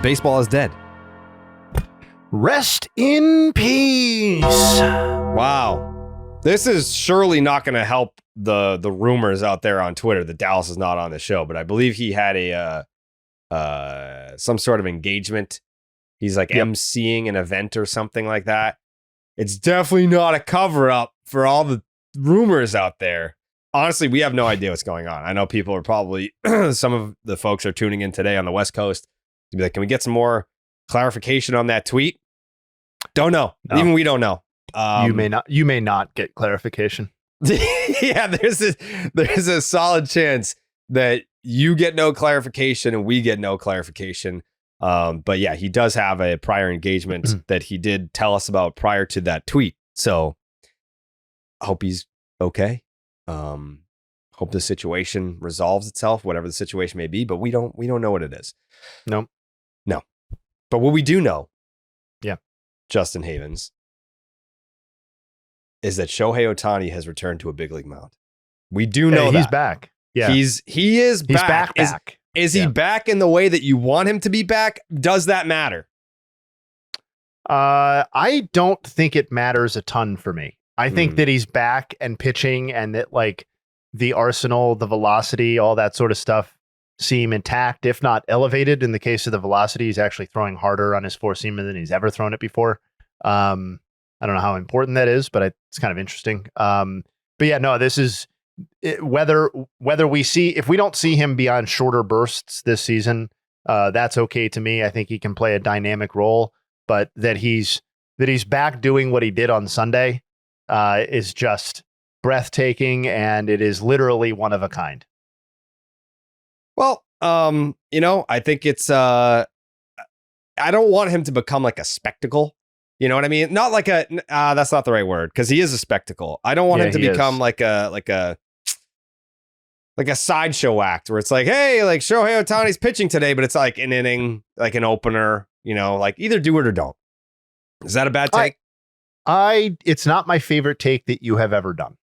baseball is dead. Rest in peace. Wow. This is surely not going to help the rumors out there on Twitter that Dallas is not on the show, but I believe he had some sort of engagement. He's like emceeing an event or something like that. It's definitely not a cover-up for all the rumors out there. Honestly, we have no idea what's going on. I know people are probably, some of the folks are tuning in today on the West Coast to be like, can we get some more clarification on that tweet? Don't know. No. Even we don't know. You may not get clarification. Yeah, there's a solid chance that you get no clarification and we get no clarification. But yeah, he does have a prior engagement that he did tell us about prior to that tweet. So I hope he's okay. Hope the situation resolves itself, whatever the situation may be, but we don't know what it is. No. But what we do know, yeah, Justin Havens, is that Shohei Ohtani has returned to a big league mound. We do know that he's back. Yeah, he is back. Is he back in the way that you want him to be back? Does that matter? I don't think it matters a ton for me. I think that he's back and pitching, and that like the arsenal, the velocity, all that sort of stuff seem intact, if not elevated. In the case of the velocity, he's actually throwing harder on his four-seamer than he's ever thrown it before. I don't know how important that is, but it's kind of interesting. But yeah, no, this is whether we see, if we don't see him beyond shorter bursts this season, that's okay to me. I think he can play a dynamic role, but that he's back doing what he did on Sunday is just breathtaking, and it is literally one of a kind. Well, I think it's I don't want him to become like a spectacle. You know what I mean? Not like that's not the right word, because he is a spectacle. I don't want him to become like a sideshow act where it's like, hey, like Shohei Ohtani's pitching today, but it's like an inning, like an opener, like either do it or don't. Is that a bad take? It's not my favorite take that you have ever done.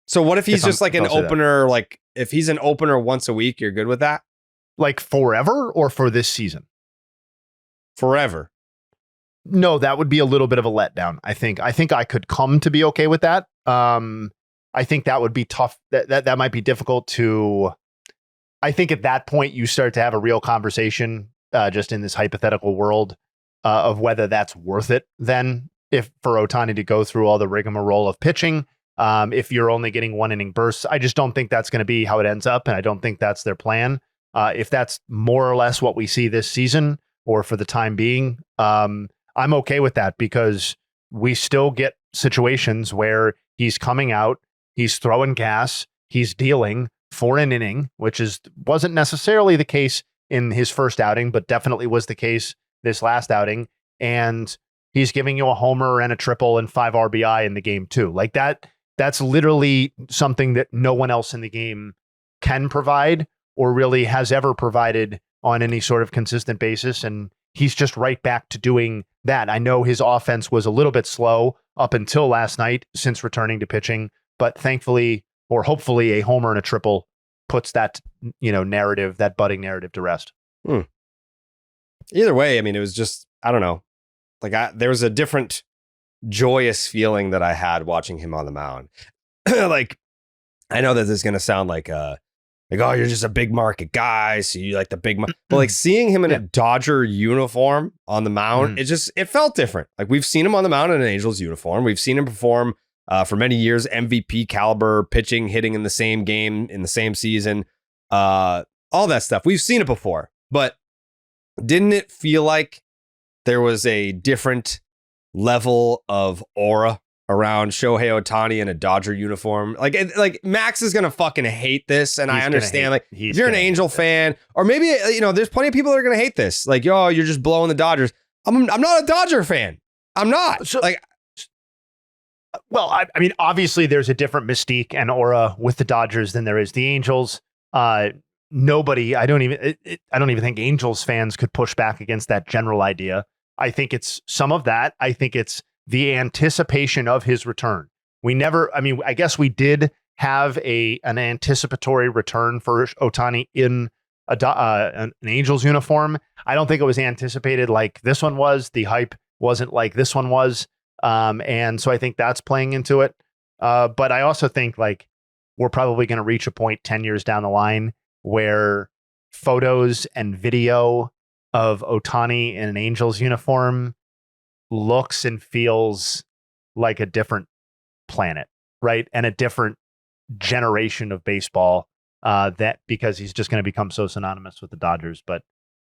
So what if he's just like an opener, like if he's an opener once a week, you're good with that? Like forever or for this season? Forever. No, that would be a little bit of a letdown. I think I could come to be okay with that. I think that would be tough. That might be difficult to. I think at that point you start to have a real conversation, just in this hypothetical world, of whether that's worth it. Then, if for Ohtani to go through all the rigmarole of pitching, if you're only getting one inning bursts, I just don't think that's going to be how it ends up, and I don't think that's their plan. If that's more or less what we see this season, or for the time being, I'm okay with that, because we still get situations where he's coming out, he's throwing gas, he's dealing for an inning, which wasn't necessarily the case in his first outing, but definitely was the case this last outing. And he's giving you a homer and a triple and 5 RBI in the game too. Like that's literally something that no one else in the game can provide or really has ever provided on any sort of consistent basis. And he's just right back to doing that. I know his offense was a little bit slow up until last night since returning to pitching, but thankfully, or hopefully, a homer and a triple puts that, narrative, that budding narrative to rest. Either way, I mean, it was just, I don't know. Like there was a different joyous feeling that I had watching him on the mound. Like, I know that this is going to sound like, oh, you're just a big market guy, so you like the big market. But like seeing him in a Dodger uniform on the mound, it felt different. Like we've seen him on the mound in an Angels uniform. We've seen him perform for many years, MVP caliber pitching, hitting in the same game, in the same season, all that stuff. We've seen it before, but didn't it feel like there was a different level of aura around Shohei Ohtani in a Dodger uniform? Like Max is gonna fucking hate this, and I understand. Like, if you're an Angel fan, or maybe there's plenty of people that are gonna hate this. Like, yo, you're just blowing the Dodgers. I'm not a Dodger fan. I'm not. So, well, I mean, obviously, there's a different mystique and aura with the Dodgers than there is the Angels. Nobody, I don't even think Angels fans could push back against that general idea. I think it's some of that. I think it's the anticipation of his return. I guess we did have an anticipatory return for Ohtani in an Angels uniform. I don't think it was anticipated like this one was. The hype wasn't like this one was. And so I think that's playing into it. But I also think like we're probably going to reach a point 10 years down the line where photos and video of Ohtani in an Angels uniform looks and feels like a different planet, right? And a different generation of baseball, that because he's just going to become so synonymous with the Dodgers. But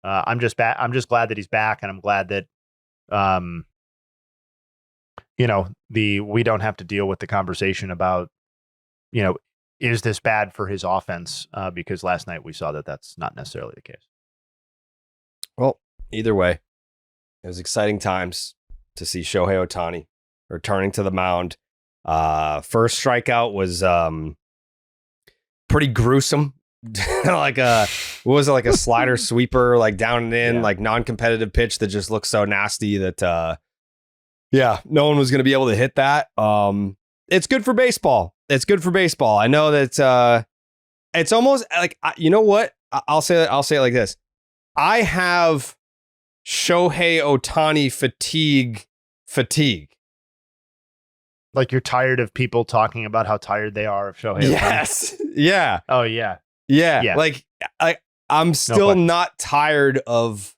I'm just glad that he's back, and I'm glad that we don't have to deal with the conversation about, is this bad for his offense? Because last night we saw that that's not necessarily the case. Well, either way, it was exciting times to see Shohei Ohtani returning to the mound. First strikeout was pretty gruesome. Like what was it, like a slider sweeper, like down and in, like non-competitive pitch that just looked so nasty that no one was going to be able to hit that. It's good for baseball. It's good for baseball. I know that it's almost like, you know what? I'll say it like this. I have Shohei Ohtani fatigue. Like you're tired of people talking about how tired they are of Shohei Ohtani? Yes. Yeah. Oh, yeah. Yeah. Like I'm still not tired of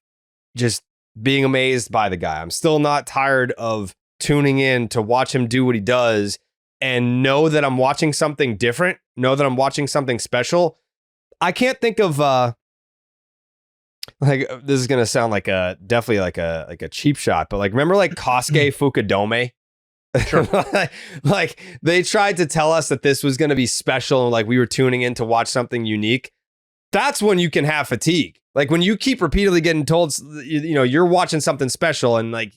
just being amazed by the guy. I'm still not tired of tuning in to watch him do what he does and know that I'm watching something different, know that I'm watching something special. I can't think of like, this is going to sound like definitely like a cheap shot, but like, remember like Kosuke Fukudome? Sure. like they tried to tell us that this was going to be special and like we were tuning in to watch something unique. That's when you can have fatigue. Like when you keep repeatedly getting told, you're watching something special and like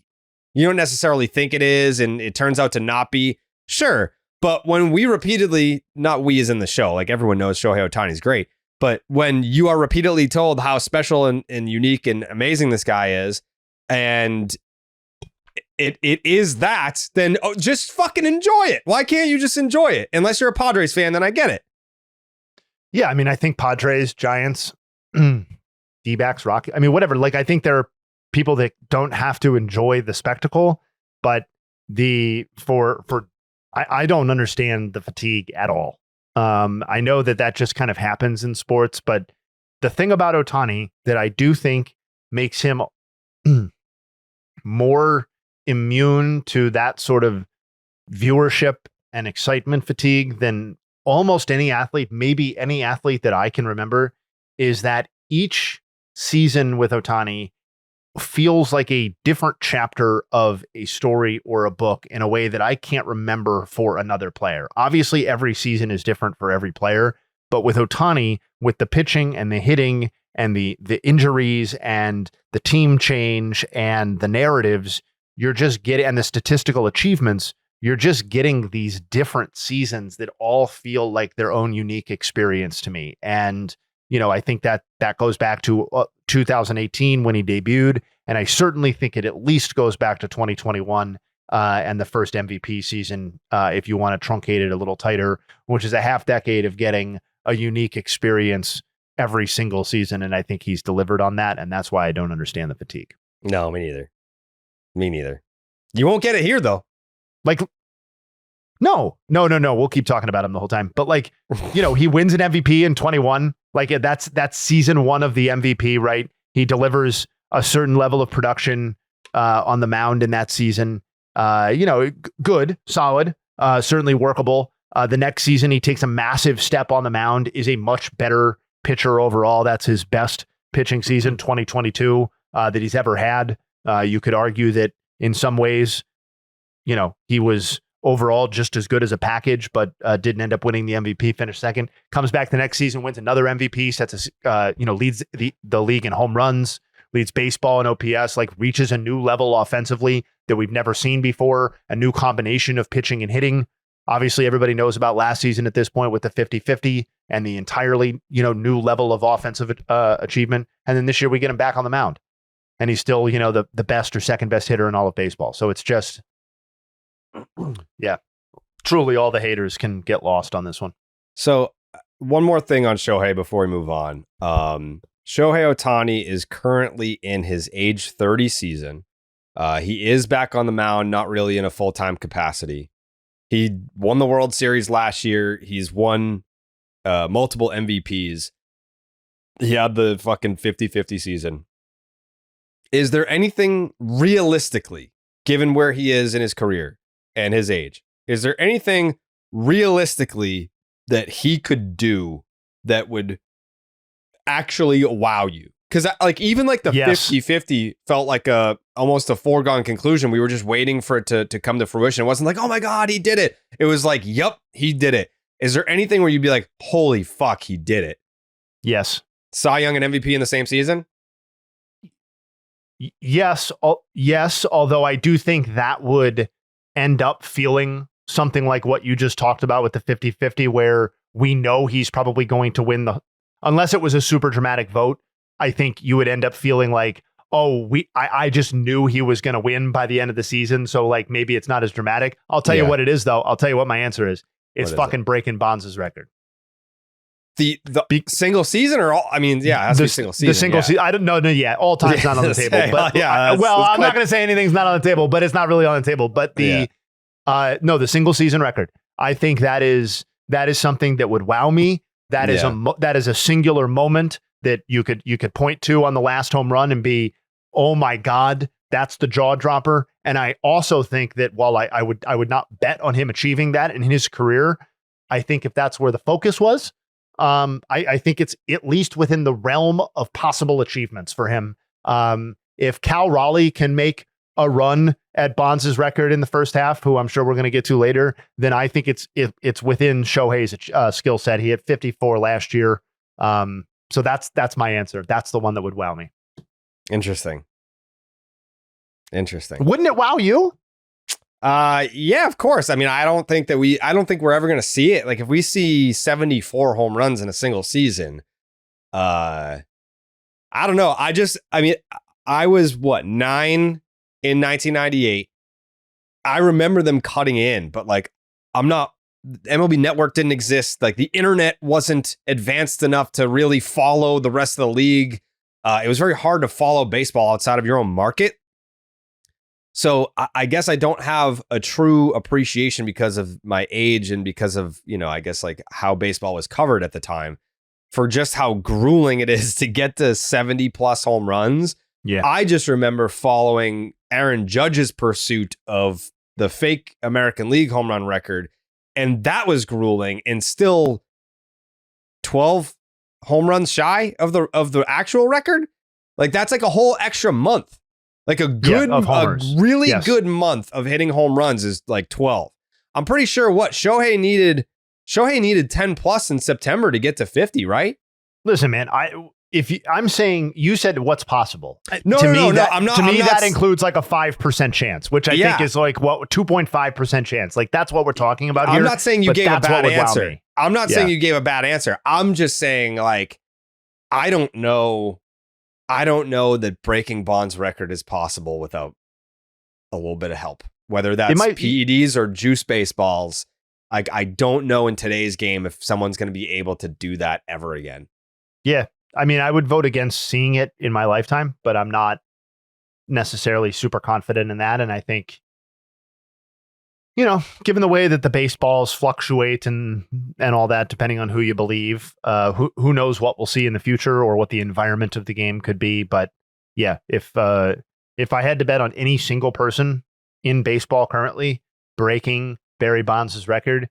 you don't necessarily think it is and it turns out to not be. Sure. But when we repeatedly, not we as in the show, like everyone knows Shohei Ohtani is great. But when you are repeatedly told how special and unique and amazing this guy is, and it is that, then just fucking enjoy it. Why can't you just enjoy it? Unless you're a Padres fan, then I get it. Yeah, I mean, I think Padres, Giants, D-backs, Rocky. I mean, whatever. Like, I think there are people that don't have to enjoy the spectacle, but I don't understand the fatigue at all. I know that just kind of happens in sports, but the thing about Ohtani that I do think makes him more immune to that sort of viewership and excitement fatigue than almost any athlete, maybe any athlete that I can remember, is that each season with Ohtani feels like a different chapter of a story or a book in a way that I can't remember for another player. Obviously, every season is different for every player, but with Ohtani, with the pitching and the hitting and the injuries and the team change and the narratives, you're just getting, and the statistical achievements, you're just getting these different seasons that all feel like their own unique experience to me. And I think that goes back to 2018 when he debuted. And I certainly think it at least goes back to 2021 and the first MVP season, if you want to truncate it a little tighter, which is a half decade of getting a unique experience every single season. And I think he's delivered on that. And that's why I don't understand the fatigue. No, me neither. You won't get it here, though. Like, no. We'll keep talking about him the whole time. But like, he wins an MVP in 21. Like that's season one of the MVP, right? He delivers a certain level of production on the mound in that season. Good, solid, certainly workable. The next season, he takes a massive step on the mound, is a much better pitcher overall. That's his best pitching season, 2022, that he's ever had. You could argue that in some ways, he was overall just as good as a package, but didn't end up winning the MVP, finished second. Comes back the next season, wins another MVP, leads the league in home runs, leads baseball in OPS, like reaches a new level offensively that we've never seen before, a new combination of pitching and hitting. Obviously, everybody knows about last season at this point with the 50-50 and the entirely, new level of offensive achievement. And then this year we get him back on the mound. And he's still, the best or second best hitter in all of baseball. So it's just, yeah, truly all the haters can get lost on this one. So one more thing on Shohei before we move on. Shohei Ohtani is currently in his age 30 season. He is back on the mound, not really in a full-time capacity. He won the World Series last year. He's won multiple MVPs. He had the fucking 50-50 season. Is there anything realistically, given where he is in his career and his age, is there anything realistically that he could do that would actually wow you? Because like even like the 50-50 felt like almost a foregone conclusion. We were just waiting for it to come to fruition. It wasn't like, oh my God, he did it. It was like, yep, he did it. Is there anything where you'd be like, holy fuck, he did it? Yes. Cy Young and MVP in the same season? Yes. Yes. Although I do think that would end up feeling something like what you just talked about with the 50-50, where we know he's probably going to win unless it was a super dramatic vote. I think you would end up feeling like, oh, I just knew he was going to win by the end of the season. So like, maybe it's not as dramatic. I'll tell you what it is though. I'll tell you what my answer is. It's fucking breaking Bonds' record. The single season or all? I mean, yeah, it has to be single season. The single season. I don't know. Yeah, all time's not on the table. But I'm not going to say anything's not on the table, but it's not really on the table. But the single season record. I think that is something that would wow me. That is a singular moment that you could point to on the last home run and be, oh my God, that's the jaw dropper. And I also think that while I would not bet on him achieving that in his career, I think if that's where the focus was, I think it's at least within the realm of possible achievements for him. If Cal Raleigh can make a run at Bonds' record in the first half, who I'm sure we're going to get to later, then I think it's within Shohei's skill set. He had 54 last year. So that's my answer. That's the one that would wow me. Interesting. Wouldn't it wow you? Yeah, of course. I mean, I don't think we're ever going to see it. Like if we see 74 home runs in a single season, I don't know. I was 9 in 1998. I remember them cutting in, but like, MLB Network didn't exist. Like the internet wasn't advanced enough to really follow the rest of the league. It was very hard to follow baseball outside of your own market. So I guess I don't have a true appreciation because of my age and because of, I guess like how baseball was covered at the time for just how grueling it is to get to 70 plus home runs. Yeah. I just remember following Aaron Judge's pursuit of the fake American League home run record. And that was grueling and still 12 home runs shy of the actual record. Like that's like a whole extra month. Like a really good month of hitting home runs is like 12. I'm pretty sure Shohei needed 10 plus in September to get to 50, right? Listen, man, I'm saying you said what's possible. No, I'm not. To me, that includes like a 5% chance, which I think is like 2.5% chance. Like that's what we're talking about here. I'm not saying you gave a bad answer. I'm not saying you gave a bad answer. I'm just saying like, I don't know that breaking Bonds' record is possible without a little bit of help, whether that's PEDs or juice baseballs. Like, I don't know in today's game if someone's going to be able to do that ever again. Yeah. I mean, I would vote against seeing it in my lifetime, but I'm not necessarily super confident in that. And I think, given the way that the baseballs fluctuate and all that, depending on who you believe, who knows what we'll see in the future or what the environment of the game could be. But yeah, if I had to bet on any single person in baseball currently breaking Barry Bonds' record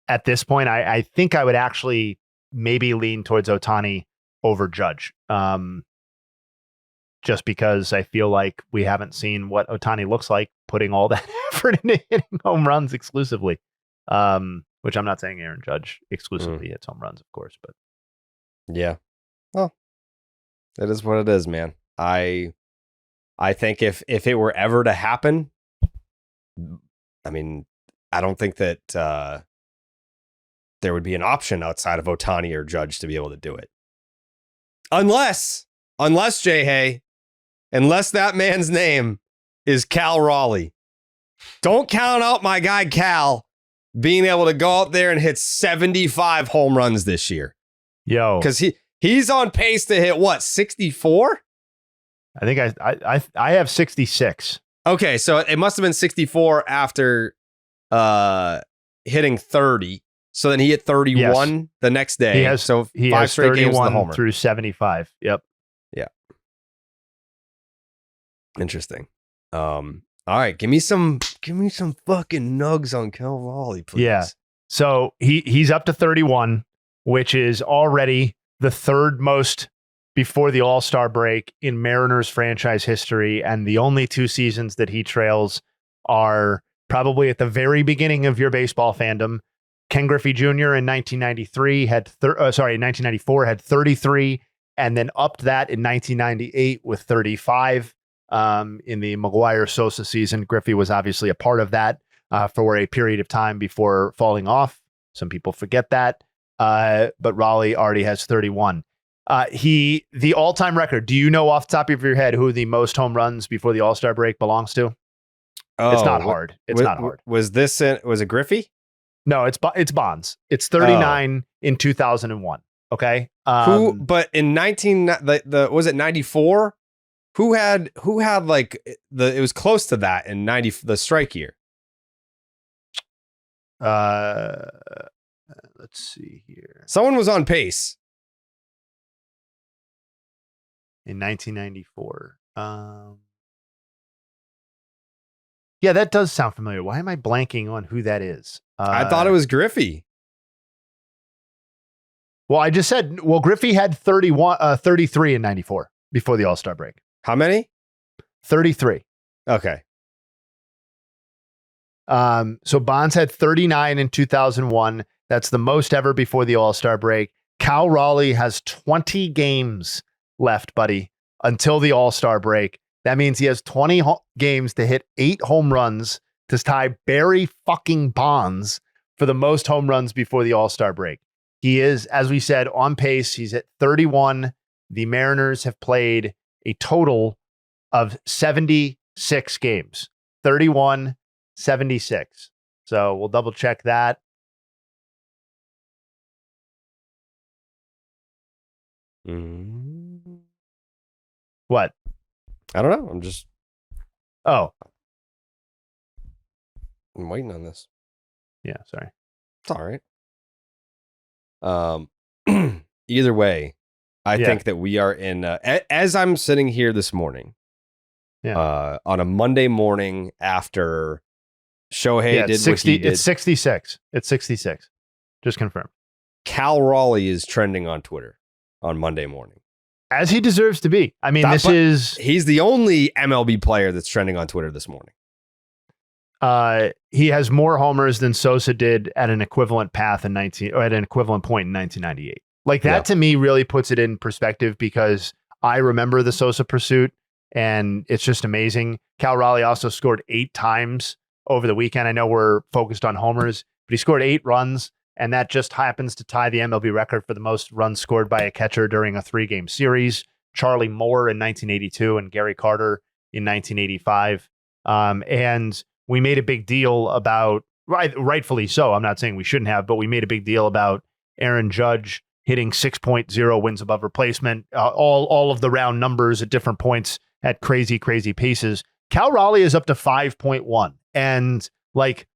at this point, I think I would actually maybe lean towards Ohtani over Judge. Just because I feel like we haven't seen what Ohtani looks like putting all that effort into hitting home runs exclusively. Which I'm not saying Aaron Judge exclusively hits home runs, of course, but yeah. Well, it is what it is, man. I think if it were ever to happen, I mean, I don't think that there would be an option outside of Ohtani or Judge to be able to do it. Unless Jayhay, unless that man's name is Cal Raleigh. Don't count out my guy Cal being able to go out there and hit 75 home runs this year. Yo. Because he He's on pace to hit what, 64? I think I have 66. Okay, so it must have been 64 after hitting 30. So then he hit 31 the next day. He has 5 has straight games with the homer through 75. Yep. Yeah. Interesting. All right, give me some fucking nugs on Cal Raleigh, please. Yeah. So he's up to 31, which is already the third most before the All-Star break in Mariners franchise history, and the only 2 seasons that he trails are probably at the very beginning of your baseball fandom. Ken Griffey Jr. in 1993 had 1994 had 33, and then upped that in 1998 with 35. In the McGuire-Sosa season, Griffey was obviously a part of that for a period of time before falling off. Some people forget that, but Raleigh already has 31. The all-time record. Do you know off the top of your head who the most home runs before the All-Star break belongs to? It's not hard. It's not hard. Was it Griffey? No, it's Bonds. It's 39 in 2001. Okay. But in was it 94? Who had like it was close to that in 90, the strike year? Let's see here. Someone was on pace in 1994. Yeah, that does sound familiar. Why am I blanking on who that is? I thought it was Griffey. Well, I just said, Griffey had 33 in 94 before the All-Star break. How many? 33. Okay. So Bonds had 39 in 2001. That's the most ever before the All-Star break. Cal Raleigh has 20 games left, buddy, until the All-Star break. That means he has 20 games to hit 8 home runs to tie Barry fucking Bonds for the most home runs before the All-Star break. He is, as we said, on pace. He's at 31. The Mariners have played a total of 76 games. 31, 76. So we'll double check that. What? I don't know. I'm waiting on this. Yeah, sorry. It's all right. Either way, I think that we are in, as I'm sitting here this morning, on a Monday morning after Shohei did 60, what he did. It's 66. It's 66. Just confirmed. Cal Raleigh is trending on Twitter on Monday morning. As he deserves to be. I mean, he's the only MLB player that's trending on Twitter this morning. He has more homers than Sosa did at an equivalent at an equivalent point in 1998. Like that to me really puts it in perspective, because I remember the Sosa pursuit and it's just amazing. Cal Raleigh also scored 8 times over the weekend. I know we're focused on homers, but he scored 8 runs, and that just happens to tie the MLB record for the most runs scored by a catcher during a 3-game series. Charlie Moore in 1982 and Gary Carter in 1985. And we made a big deal about, rightfully so, I'm not saying we shouldn't have, but we made a big deal about Aaron Judge hitting 6.0 wins above replacement, all of the round numbers at different points at crazy, crazy paces. Cal Raleigh is up to 5.1. And like,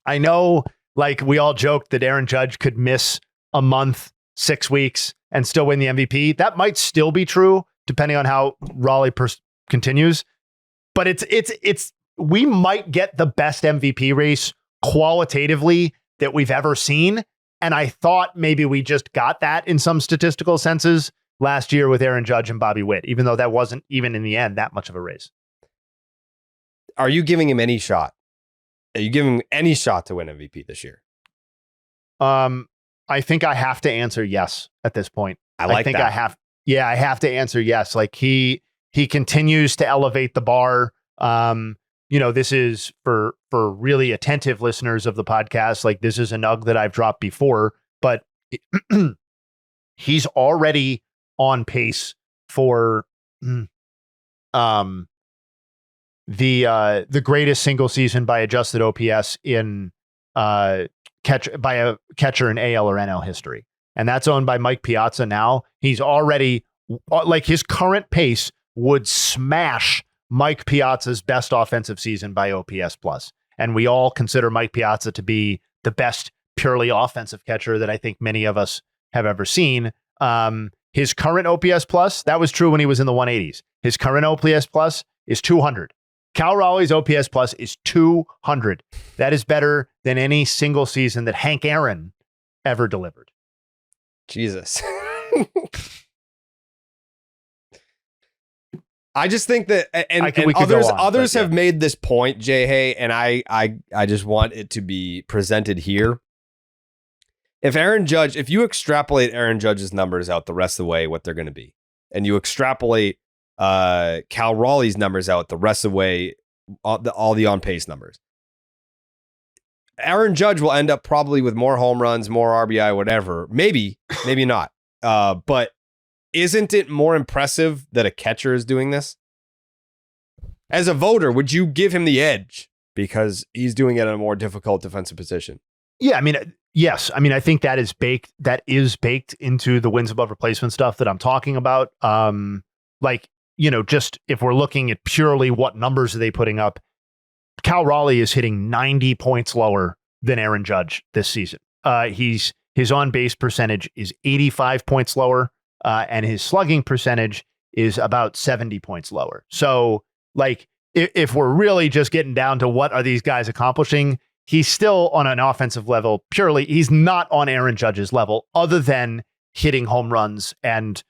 I know, like we all joked that Aaron Judge could miss a month, 6 weeks and still win the MVP. That might still be true depending on how Raleigh continues, but we might get the best MVP race qualitatively that we've ever seen. And I thought maybe we just got that in some statistical senses last year with Aaron Judge and Bobby Witt, even though that wasn't even in the end that much of a race. Are you giving him any shot? Are you giving him any shot to win MVP this year? I think I have to answer yes at this point. I think I have to answer yes. Like he continues to elevate the bar. This is for really attentive listeners of the podcast. Like this is a nug that I've dropped before, but he's already on pace for the greatest single season by adjusted OPS in by a catcher in AL or NL history. and that's owned by Mike Piazza now. He's already, like, his current pace would smash Mike Piazza's best offensive season by OPS plus. And we all consider Mike Piazza to be the best purely offensive catcher that I think many of us have ever seen. His current OPS plus, that was true when he was in the 180s. His current OPS plus is 200. Cal Raleigh's OPS plus is 200. That is better than any single season that Hank Aaron ever delivered. Jesus. I just think that, and others have made this point, Jayhay, and I just want it to be presented here. If you extrapolate Aaron Judge's numbers out the rest of the way, what they're going to be, and you extrapolate Cal Raleigh's numbers out the rest of the way, all the on pace numbers, Aaron Judge will end up probably with more home runs, more RBI, whatever. Maybe not. But isn't it more impressive that a catcher is doing this? As a voter, would you give him the edge because he's doing it in a more difficult defensive position? Yeah, I mean, yes. I mean, I think that is baked into the wins above replacement stuff that I'm talking about. Like, you know, just if we're looking at purely what numbers are they putting up, Cal Raleigh is hitting 90 points lower than Aaron Judge this season. His on-base percentage is 85 points lower, and his slugging percentage is about 70 points lower. So, like, if we're really just getting down to what are these guys accomplishing, he's still on an offensive level. He's not on Aaron Judge's level, other than hitting home runs and,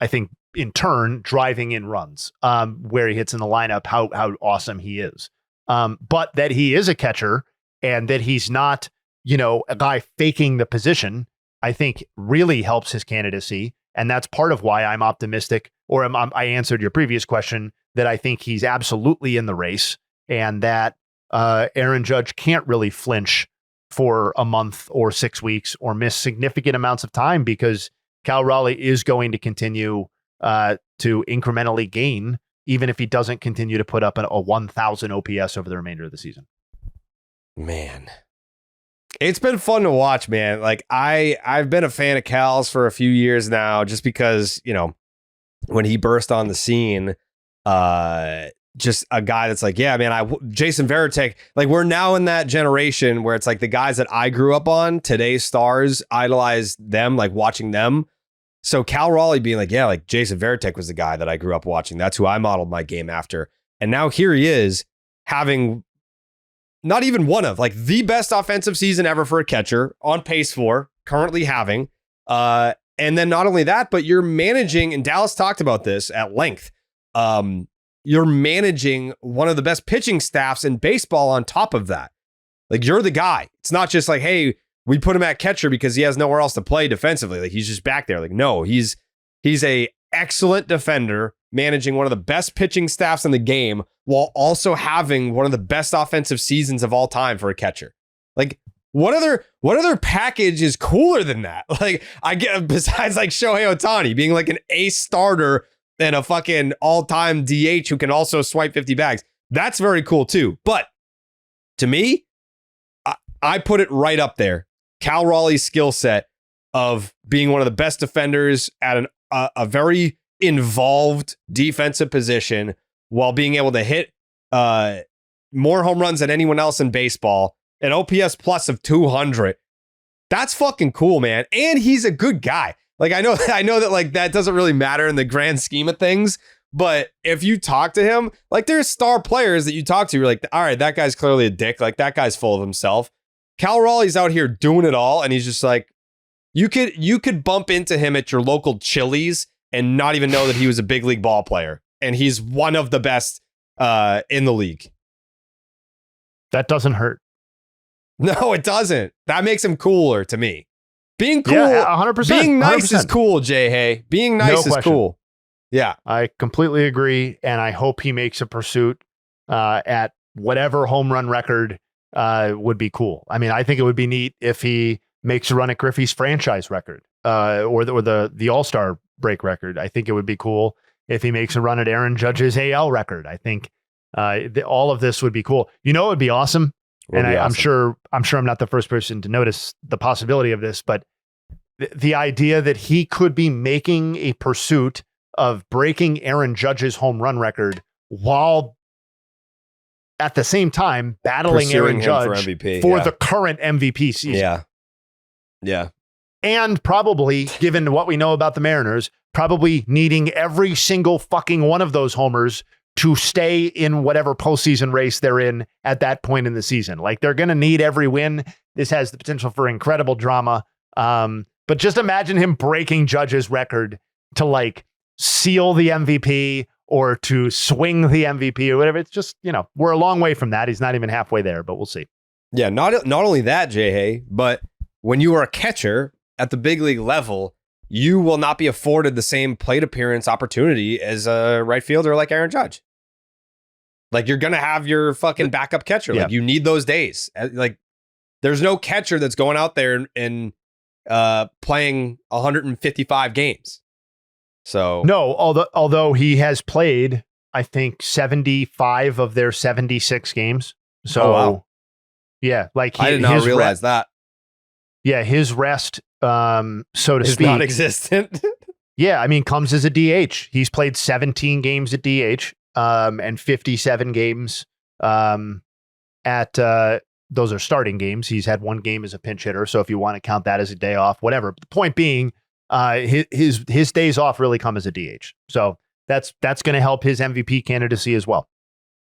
I think, in turn, driving in runs, where he hits in the lineup, how awesome he is. But that he is a catcher and that he's not, you know, a guy faking the position, I think really helps his candidacy. And that's part of why I'm optimistic, or I answered your previous question, that I think he's absolutely in the race, and that Aaron Judge can't really flinch for a month or 6 weeks or miss significant amounts of time, because Cal Raleigh is going to continue to incrementally gain, even if he doesn't continue to put up a 1,000 OPS over the remainder of the season. Man, it's been fun to watch, man. Like, I've been a fan of Cal's for a few years now, just because, you know, when he burst on the scene, just a guy that's like, yeah, man, Jason Varitek, like, we're now in that generation where it's like the guys that I grew up on, today's stars, idolize them, like watching them. So Cal Raleigh being like, yeah, like Jason Varitek was the guy that I grew up watching. That's who I modeled my game after. And now here he is having not even one of, like, the best offensive season ever for a catcher, on pace for, currently having. And then not only that, but you're managing, and Dallas talked about this at length, you're managing one of the best pitching staffs in baseball on top of that. Like, you're the guy. It's not just like, hey, we put him at catcher because he has nowhere else to play defensively. Like, he's just back there. Like, no, he's a excellent defender managing one of the best pitching staffs in the game while also having one of the best offensive seasons of all time for a catcher. Like, what other package is cooler than that? Like, I get, besides like Shohei Ohtani being like an ace starter and a fucking all-time DH who can also swipe 50 bags. That's very cool too. But to me, I put it right up there. Cal Raleigh's skill set of being one of the best defenders at a very involved defensive position while being able to hit more home runs than anyone else in baseball, an OPS plus of 200. That's fucking cool, man. And he's a good guy. Like, I know that like that doesn't really matter in the grand scheme of things, but if you talk to him, like, there's star players that you talk to, you're like, all right, that guy's clearly a dick. Like, that guy's full of himself. Cal Raleigh's out here doing it all, and he's just like, you could bump into him at your local Chili's and not even know that he was a big league ball player, and he's one of the best in the league. That doesn't hurt. No, it doesn't. That makes him cooler to me. Being cool, yeah, 100%. Being nice 100%. is cool, Jayhay. Being nice is cool. Yeah, I completely agree, and I hope he makes a pursuit at whatever home run record would be cool. I mean, I think it would be neat if he makes a run at Griffey's franchise record or the All-Star break record. I think it would be cool if he makes a run at Aaron Judge's AL record. I think all of this would be cool. You know, it would be awesome. I'm sure I'm not the first person to notice the possibility of this, but the idea that he could be making a pursuit of breaking Aaron Judge's home run record while at the same time battling Pursuing Aaron him Judge for MVP, for yeah. the current MVP season. Yeah. Yeah. And probably, given what we know about the Mariners, probably needing every single fucking one of those homers to stay in whatever postseason race they're in at that point in the season. Like, they're going to need every win. This has the potential for incredible drama. But just imagine him breaking Judge's record to like seal the MVP or to swing the MVP or whatever. It's just, we're a long way from that. He's not even halfway there, but we'll see. Yeah. Not only that, Jayhay, but when you are a catcher at the big league level, you will not be afforded the same plate appearance opportunity as a right fielder like Aaron Judge. Like, you're going to have your fucking backup catcher. Yeah. Like, you need those days. Like, there's no catcher that's going out there and playing 155 games. So no, although he has played, I think 75 of their 76 games. So wow. Yeah, like I did not realize that. Yeah, his rest, so to Is speak, non-existent. Yeah, I mean, comes as a DH. He's played 17 games at DH, and 57 games at those are starting games. He's had one game as a pinch hitter, so if you want to count that as a day off, whatever. But the point being, his days off really come as a DH. So that's going to help his MVP candidacy as well.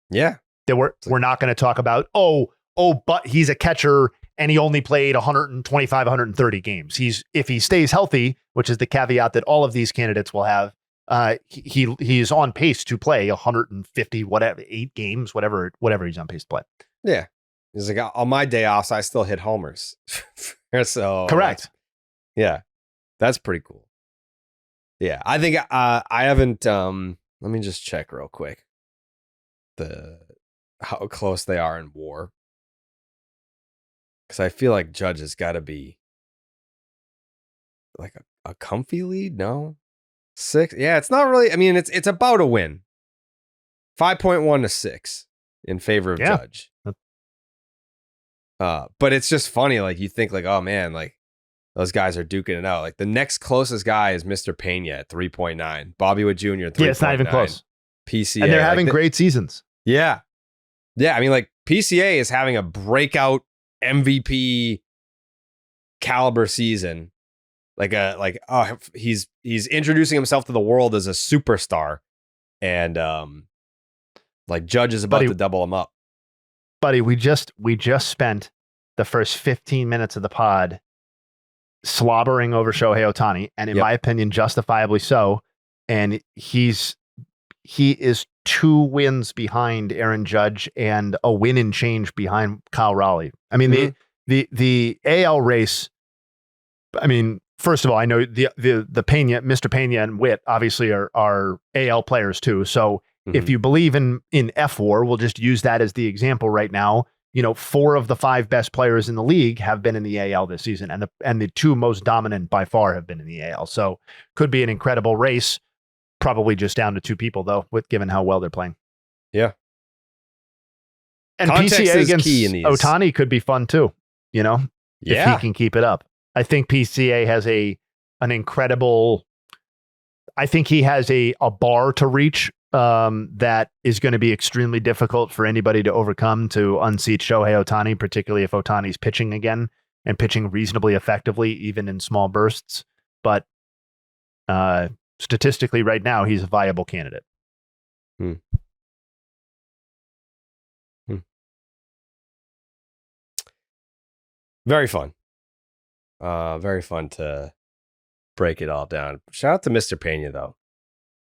Yeah, that we're not going to talk about. But he's a catcher and he only played 125, 130 games. If he stays healthy, which is the caveat that all of these candidates will have, he's on pace to play 150, whatever, 8 games, whatever he's on pace to play. Yeah. He's like, on my day offs, I still hit homers. So correct. Yeah. That's pretty cool. Yeah. I think I haven't, let me just check real quick how close they are in WAR. Because I feel like Judge has got to be like a comfy lead. No, 6. Yeah, it's not really. I mean, it's about a win. 5.1 to 6 in favor of Judge. But it's just funny. Like, you think like, oh man, like those guys are duking it out. Like, the next closest guy is Mr. Peña at 3.9. Bobby Wood Jr. 3.9. Yeah, it's not even close. PCA, and they're having great seasons. Yeah. Yeah. I mean, like, PCA is having a breakout MVP caliber season. He's introducing himself to the world as a superstar, and like Judge is about to double him up. Buddy, we just spent the first 15 minutes of the pod slobbering over Shohei Ohtani, and in my opinion, justifiably so. And he is 2 wins behind Aaron Judge and a win and change behind Kyle Raleigh. I mean, the AL race. I mean, first of all, I know the Peña, Mr. Peña and Witt obviously are AL players too. So if you believe in F4, we'll just use that as the example right now. 4 of the 5 best players in the league have been in the AL this season, and the 2 most dominant by far have been in the AL. So could be an incredible race. Probably just down to 2 people though, given how well they're playing. Yeah. And context PCA is against key in these. Ohtani could be fun too. If he can keep it up. I think PCA has an incredible. I think he has a bar to reach that is going to be extremely difficult for anybody to overcome to unseat Shohei Ohtani, particularly if Ohtani's pitching again and pitching reasonably effectively, even in small bursts. But statistically, right now, he's a viable candidate. Very fun. Very fun to break it all down. Shout out to Mr. Peña, though.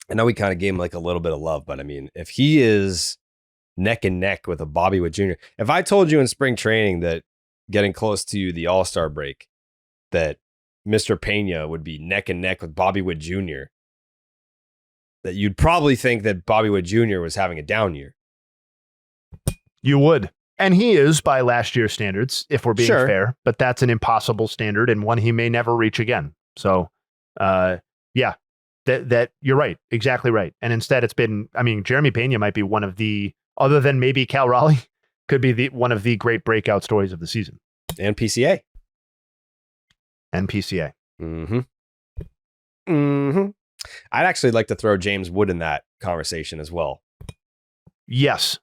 I know we kind of gave him like a little bit of love, but I mean, if he is neck and neck with a Bobby Witt Jr., if I told you in spring training that getting close to the All-Star break, that Mr. Peña would be neck and neck with Bobby Witt Jr., that you'd probably think that Bobby Witt Jr. was having a down year. You would. And he is by last year's standards, if we're being fair, but that's an impossible standard and one he may never reach again. So, yeah, that you're right. Exactly right. And instead it's been, I mean, Jeremy Peña might be one of the, other than maybe Cal Raleigh, could be one of the great breakout stories of the season. And PCA. Mm-hmm. Mm-hmm. I'd actually like to throw James Wood in that conversation as well. Yes.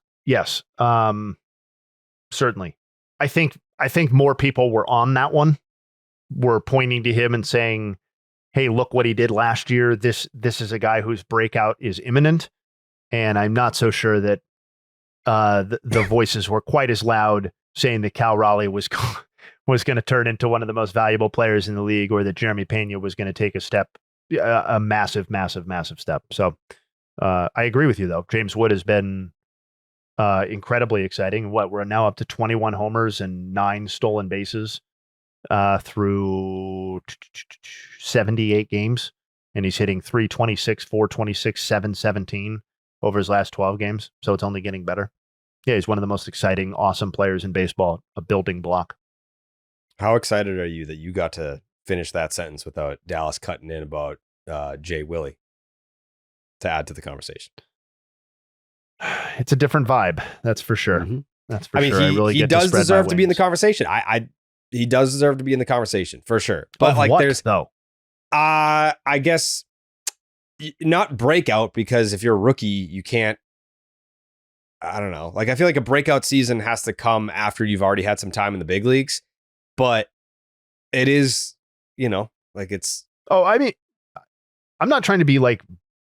Certainly. I think more people were on that one, were pointing to him and saying, hey, look what he did last year. This is a guy whose breakout is imminent. And I'm not so sure that the voices were quite as loud saying that Cal Raleigh was going to turn into one of the most valuable players in the league, or that Jeremy Peña was going to take a massive step. So I agree with you, though. James Wood has been incredibly exciting. We're now up to 21 homers and 9 stolen bases through 78 games, and he's hitting 326, 426, 717 over his last 12 games. So it's only getting better. Yeah, he's one of the most exciting, awesome players in baseball, a building block. How excited are you that you got to finish that sentence without Dallas cutting in about Jay Willie to add to the conversation? It's a different vibe, that's for sure. Mm-hmm. That's for sure. He does deserve to be in the conversation. He does deserve to be in the conversation for sure. But there's though. I guess not breakout, because if you're a rookie, you can't. I don't know. I feel like a breakout season has to come after you've already had some time in the big leagues. But it is, it's. Oh, I mean, I'm not trying to be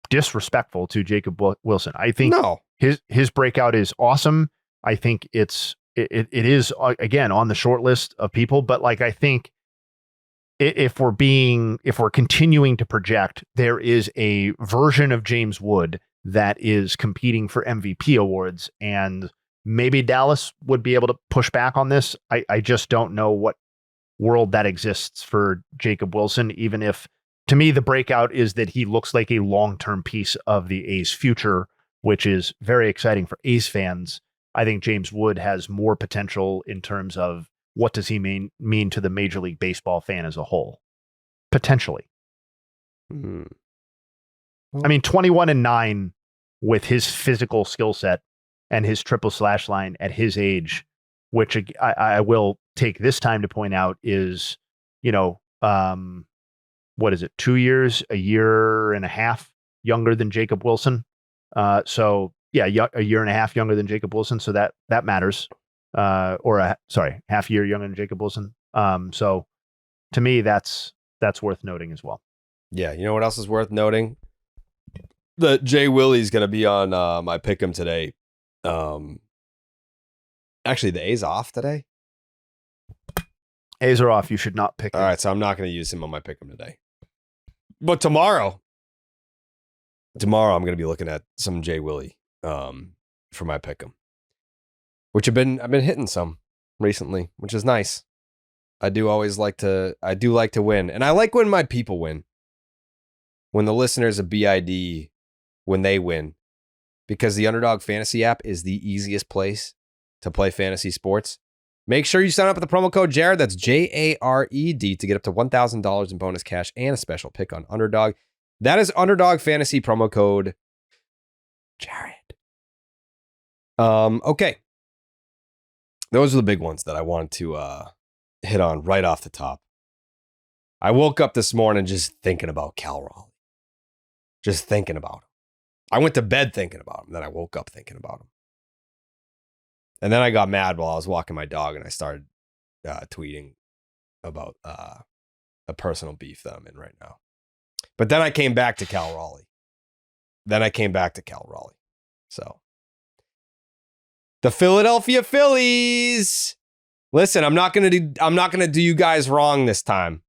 disrespectful to Jacob Wilson. I think his breakout is awesome. I think it is again on the short list of people, but I think if we're continuing to project, there is a version of James Wood that is competing for MVP awards, and maybe Dallas would be able to push back on this. I just don't know what world that exists for Jacob Wilson, even if, to me, the breakout is that he looks like a long-term piece of the A's future, which is very exciting for A's fans. I think James Wood has more potential in terms of what does he mean to the Major League Baseball fan as a whole, potentially. Hmm. I mean, 21-9 with his physical skill set and his triple slash line at his age, which I will take this time to point out is, what is it? 2 years, a year and a half younger than Jacob Wilson. So yeah, a year and a half younger than Jacob Wilson. So that matters. Half year younger than Jacob Wilson. So to me, that's worth noting as well. Yeah. You know what else is worth noting? That Jay Willie's going to be on my pick'em today. Actually, the A's off today. A's are off. You should not pick him. All right, so I'm not going to use him on my pick'em today. But tomorrow I'm going to be looking at some Jay Willie for my pick'em, which I've been hitting some recently, which is nice. I do like to win, and I like when my people win. When the listeners of BID, when they win, because the Underdog Fantasy app is the easiest place to play fantasy sports. Make sure you sign up with the promo code Jared. That's Jared to get up to $1,000 in bonus cash and a special pick on Underdog. That is Underdog Fantasy promo code Jared. Okay. Those are the big ones that I wanted to hit on right off the top. I woke up this morning just thinking about Cal Raleigh. Just thinking about him. I went to bed thinking about him. Then I woke up thinking about him. And then I got mad while I was walking my dog, and I started tweeting about a personal beef that I'm in right now. But then I came back to Cal Raleigh. So the Philadelphia Phillies. Listen, I'm not gonna do you guys wrong this time.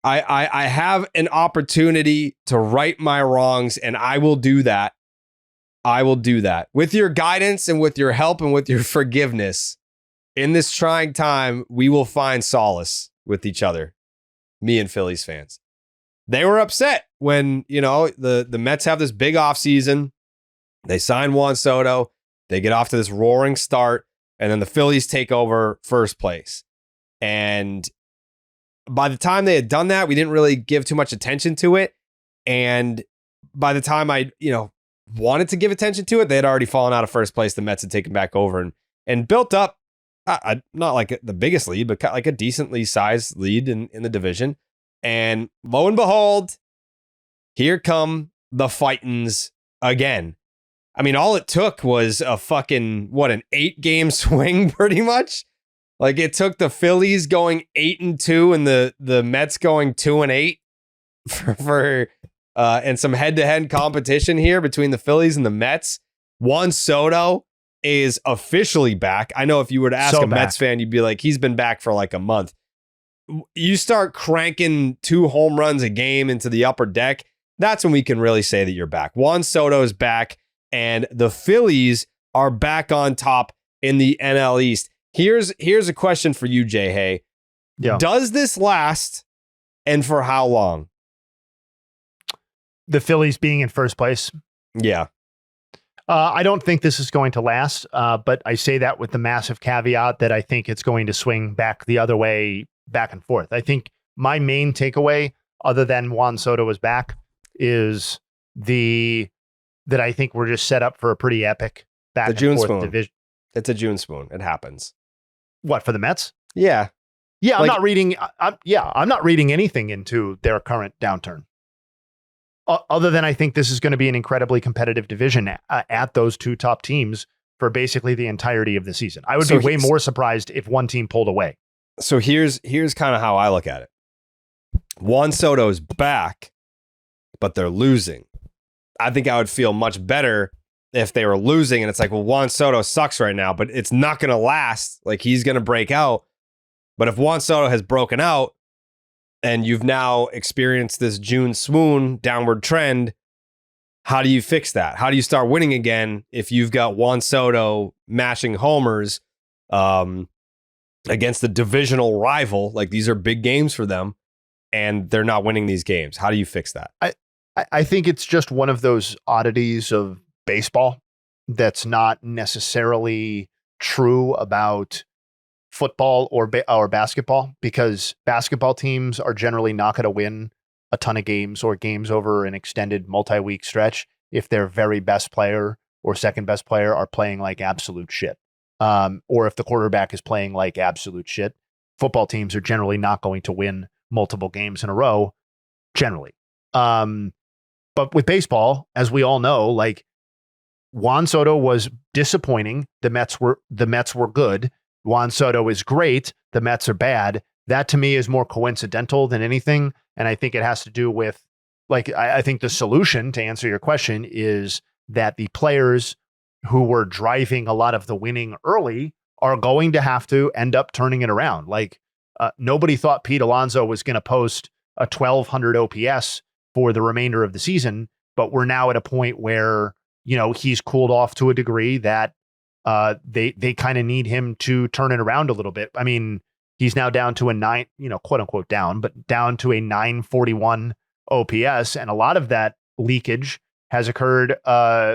I have an opportunity to right my wrongs, and I will do that. With your guidance and with your help and with your forgiveness. In this trying time, we will find solace with each other, me and Phillies fans. They were upset when, the Mets have this big offseason. They sign Juan Soto. They get off to this roaring start, and then the Phillies take over first place. And by the time they had done that, we didn't really give too much attention to it. And by the time I, wanted to give attention to it, they had already fallen out of first place. The Mets had taken back over and built up, not like the biggest lead, but like a decently sized lead in the division. And lo and behold, here come the Fightins again. I mean, all it took was a fucking, an 8-game swing pretty much. Like it took the Phillies going 8-2 and the Mets going 2-8 for and some head-to-head competition here between the Phillies and the Mets. Juan Soto is officially back. I know if you were to ask Mets fan, you'd be like, he's been back for like a month. You start cranking 2 home runs a game into the upper deck, that's when we can really say that you're back. Juan Soto is back, and the Phillies are back on top in the NL East. Here's a question for you, Jayhay. Yeah. Does this last, and for how long? The Phillies being in first place? Yeah. I don't think this is going to last, but I say that with the massive caveat that I think it's going to swing back the other way, back and forth. I think my main takeaway, other than Juan Soto is back, is that I think we're just set up for a pretty epic back and forth division. It's a June spoon. It happens. What, for the Mets? Yeah. Yeah, I'm not reading. I'm not reading anything into their current downturn. Other than I think this is going to be an incredibly competitive division at those 2 top teams for basically the entirety of the season. I would be way more surprised if one team pulled away. So here's kind of how I look at it. Juan Soto's back, but they're losing. I think I would feel much better if they were losing and it's like, well, Juan Soto sucks right now, but it's not going to last. Like he's going to break out. But if Juan Soto has broken out, and you've now experienced this June swoon downward trend, how do you fix that? How do you start winning again if you've got Juan Soto mashing homers against the divisional rival? Like these are big games for them, and they're not winning these games. How do you fix that? I think it's just one of those oddities of baseball that's not necessarily true about football or basketball, because basketball teams are generally not going to win a ton of games or games over an extended multi-week stretch if their very best player or second best player are playing like absolute shit. Or if the quarterback is playing like absolute shit. Football teams are generally not going to win multiple games in a row, generally. But with baseball, as we all know, like Juan Soto was disappointing. The Mets were good. Juan Soto is great. The Mets are bad. That to me is more coincidental than anything. And I think it has to do with, like, I think the solution to answer your question is that the players who were driving a lot of the winning early are going to have to end up turning it around. Like nobody thought Pete Alonso was going to post a 1,200 OPS for the remainder of the season, but we're now at a point where, you know, he's cooled off to a degree that they kind of need him to turn it around a little bit. I mean, he's now down to a 9, quote unquote down, but down to a 941 OPS. And a lot of that leakage has occurred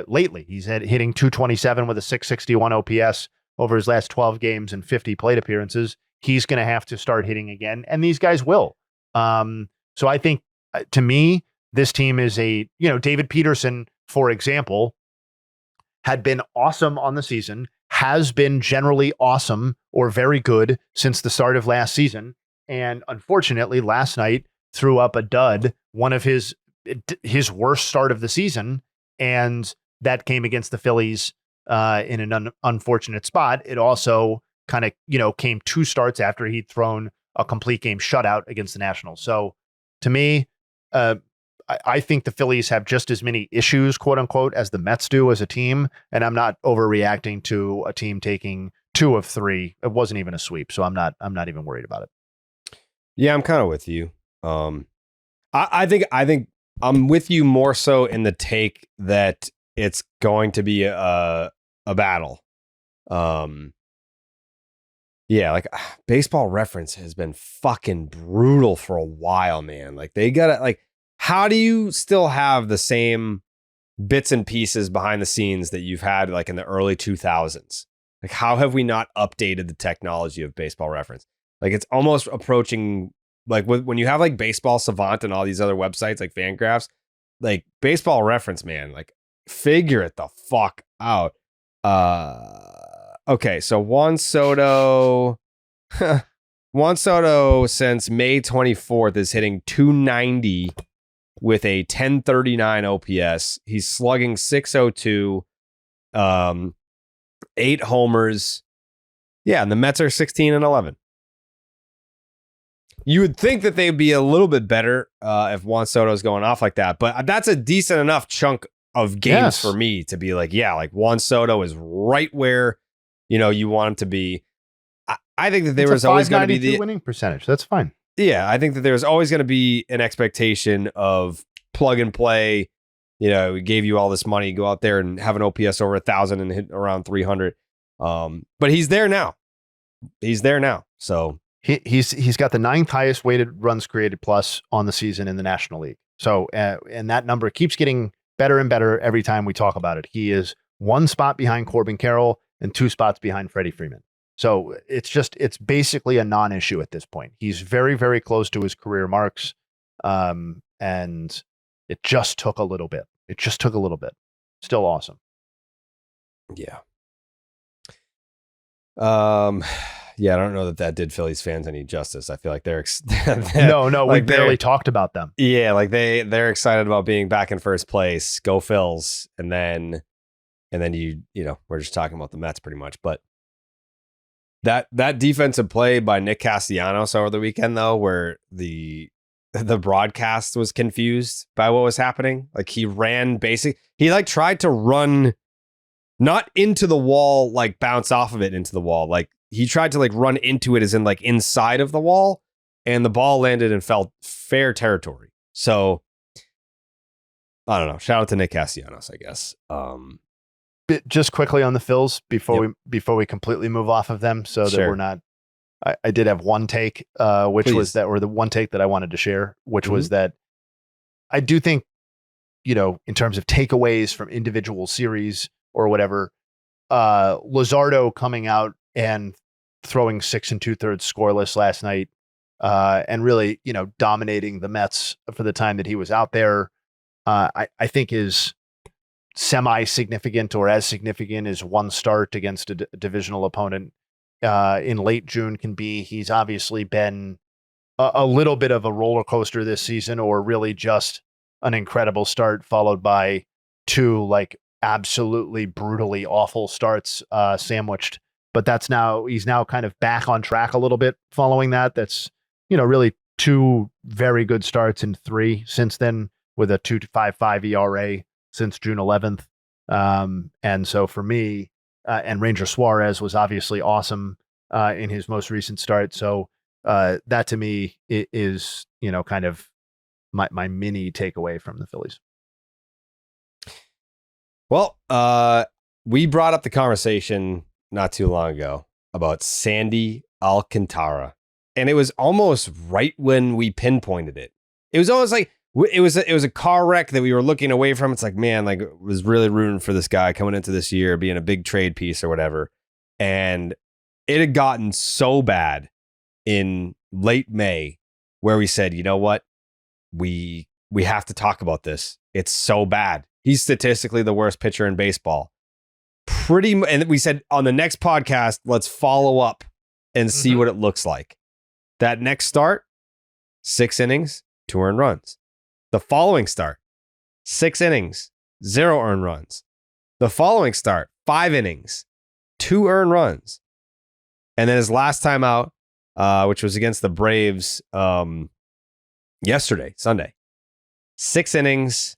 lately. He's hitting 227 with a 661 OPS over his last 12 games and 50 plate appearances. He's going to have to start hitting again, and these guys will. So I think, to me, this team is David Peterson, for example, had been awesome on the season, has been generally awesome or very good since the start of last season. And unfortunately, last night threw up a dud, one of his worst start of the season. And that came against the Phillies in an unfortunate spot. It also kind of, came 2 starts after he'd thrown a complete game shutout against the Nationals. So to me, I think the Phillies have just as many issues, quote unquote, as the Mets do as a team. And I'm not overreacting to a team taking 2 of 3. It wasn't even a sweep. So I'm not even worried about it. Yeah, I'm kind of with you. I think I'm with you more so in the take that it's going to be a battle. Yeah, like Baseball Reference has been fucking brutal for a while, man. Like they got to how do you still have the same bits and pieces behind the scenes that you've had like in the early 2000s? Like how have we not updated the technology of Baseball Reference? Like it's almost approaching like when you have like Baseball Savant and all these other websites like Fangraphs, like Baseball Reference, man, like figure it the fuck out. Okay, so Juan Soto Juan Soto since May 24th is hitting 290 with a 1039 OPS. He's slugging 602, 8 homers. Yeah, and the Mets are 16-11. You would think that they'd be a little bit better if Juan Soto's going off like that, but that's a decent enough chunk of games for me to be like, yeah, like Juan Soto is right where you want him to be. I think that there was always going to be the winning percentage. That's fine. Yeah, I think that there's always going to be an expectation of plug and play. We gave you all this money, go out there and have an OPS over 1,000 and hit around 300. But he's there now. So he's got the 9th highest weighted runs created plus on the season in the National League. So and that number keeps getting better and better every time we talk about it. He is 1 spot behind Corbin Carroll and 2 spots behind Freddie Freeman. So it's basically a non-issue at this point. He's very, very close to his career marks. And it just took a little bit. Still awesome. Yeah. Yeah, I don't know that did Phillies fans any justice. I feel like they're no, like we barely talked about them. Yeah, like they're excited about being back in first place. Go Phils, and then we're just talking about the Mets pretty much. But that defensive play by Nick Castellanos over the weekend, though, where the broadcast was confused by what was happening. Like he tried to run not into the wall, like bounce off of it into the wall. Like he tried to like run into it as in like inside of the wall, and the ball landed and fell fair territory. So I don't know. Shout out to Nick Castellanos, I guess. Just quickly on the Phils before we completely move off of them, so that we're not. I did have one take, which was that, or the one take that I wanted to share, which was that I do think, in terms of takeaways from individual series or whatever, Luzardo coming out and throwing 6 2/3 scoreless last night, and really, dominating the Mets for the time that he was out there, I think is semi-significant or as significant as one start against a divisional opponent in late June can be. He's obviously been a little bit of a roller coaster this season, or really just an incredible start followed by 2 like absolutely brutally awful starts sandwiched. But he's now kind of back on track a little bit following that. That's, really 2 very good starts and 3 since then, with a 2.55 ERA since June 11th. And so for me, and Ranger Suarez was obviously awesome in his most recent start. So that to me is, kind of my mini takeaway from the Phillies. Well, we brought up the conversation not too long ago about Sandy Alcántara, and it was almost right when we pinpointed it. It was almost like it was a car wreck that we were looking away from. It's like, man, like was really rooting for this guy coming into this year, being a big trade piece or whatever. And it had gotten so bad in late May where we said, you know what? We have to talk about this. It's so bad. He's statistically the worst pitcher in baseball. And we said on the next podcast, let's follow up and see what it looks like. That next start, 6 innings, 2 earned runs. The following start, 6 innings, 0 earned runs. The following start, 5 innings, 2 earned runs. And then his last time out, which was against the Braves yesterday, Sunday, 6 innings,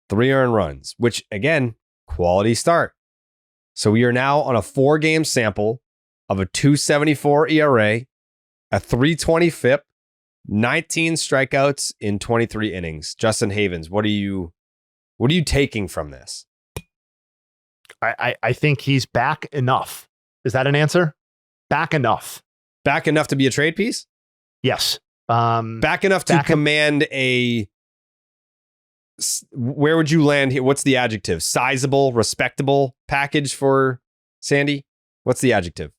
3 earned runs, which again, quality start. So we are now on a 4-game sample of a 2.74 ERA, a 3.20 FIP, 19 strikeouts in 23 innings. Justin Havens, what are you taking from this? I think he's back enough. Is that an answer? Back enough. Back enough to be a trade piece? Yes. Back enough to command a... Where would you land here? What's the adjective? Sizable, respectable package for Sandy? What's the adjective?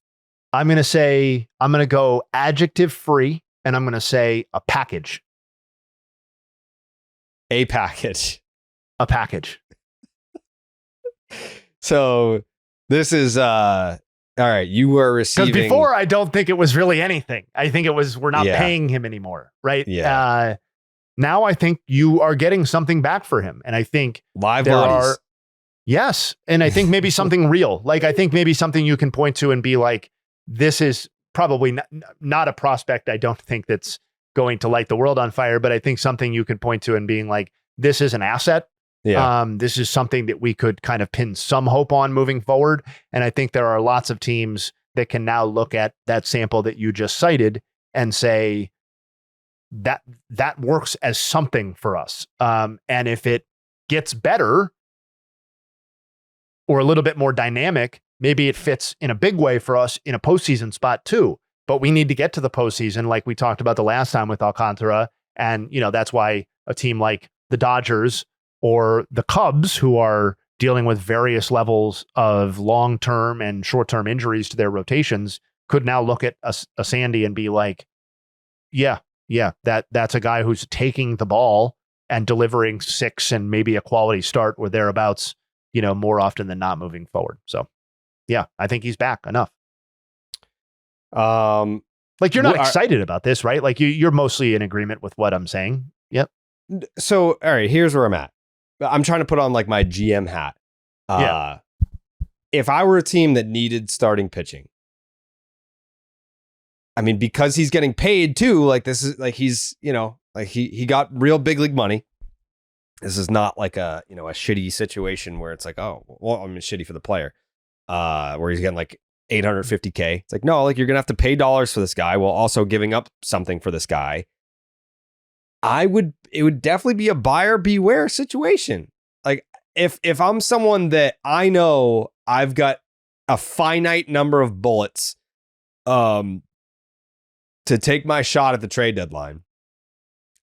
I'm going to go adjective free, and I'm going to say a package. A package. A package. So this is All right, you were receiving. Because before, I don't think it was really anything. I think it was we're not Yeah. paying him anymore, right? Yeah. Now I think you are getting something back for him, and I think Live there bodies. are yes, and I think maybe something real. Like I think maybe something you can point to and be like, this is probably not a prospect. I don't think that's going to light the world on fire, but I think something you could point to and being like, this is an asset. Yeah. This is something that we could kind of pin some hope on moving forward. And I think there are lots of teams that can now look at that sample that you just cited and say that works as something for us. And if it gets better or a little bit more dynamic, maybe it fits in a big way for us in a postseason spot too. But we need to get to the postseason, like we talked about the last time with Alcántara. And, that's why a team like the Dodgers or the Cubs, who are dealing with various levels of long-term and short-term injuries to their rotations, could now look at a Sandy and be like, yeah, that's a guy who's taking the ball and delivering 6 and maybe a quality start or thereabouts, more often than not moving forward. So, yeah, I think he's back enough. Like you're not excited about this, right? Like you're mostly in agreement with what I'm saying. Yep. So, all right, here's where I'm at. I'm trying to put on like my GM hat. Yeah. If I were a team that needed starting pitching, I mean, because he's getting paid too, like this is like he's, like he got real big league money. This is not like a shitty situation where it's like, oh, well, I mean, shitty for the player, where he's getting like $850K. It's like, no, like you're gonna have to pay dollars for this guy while also giving up something for this guy. It would definitely be a buyer beware situation. Like if I'm someone that I know I've got a finite number of bullets to take my shot at the trade deadline,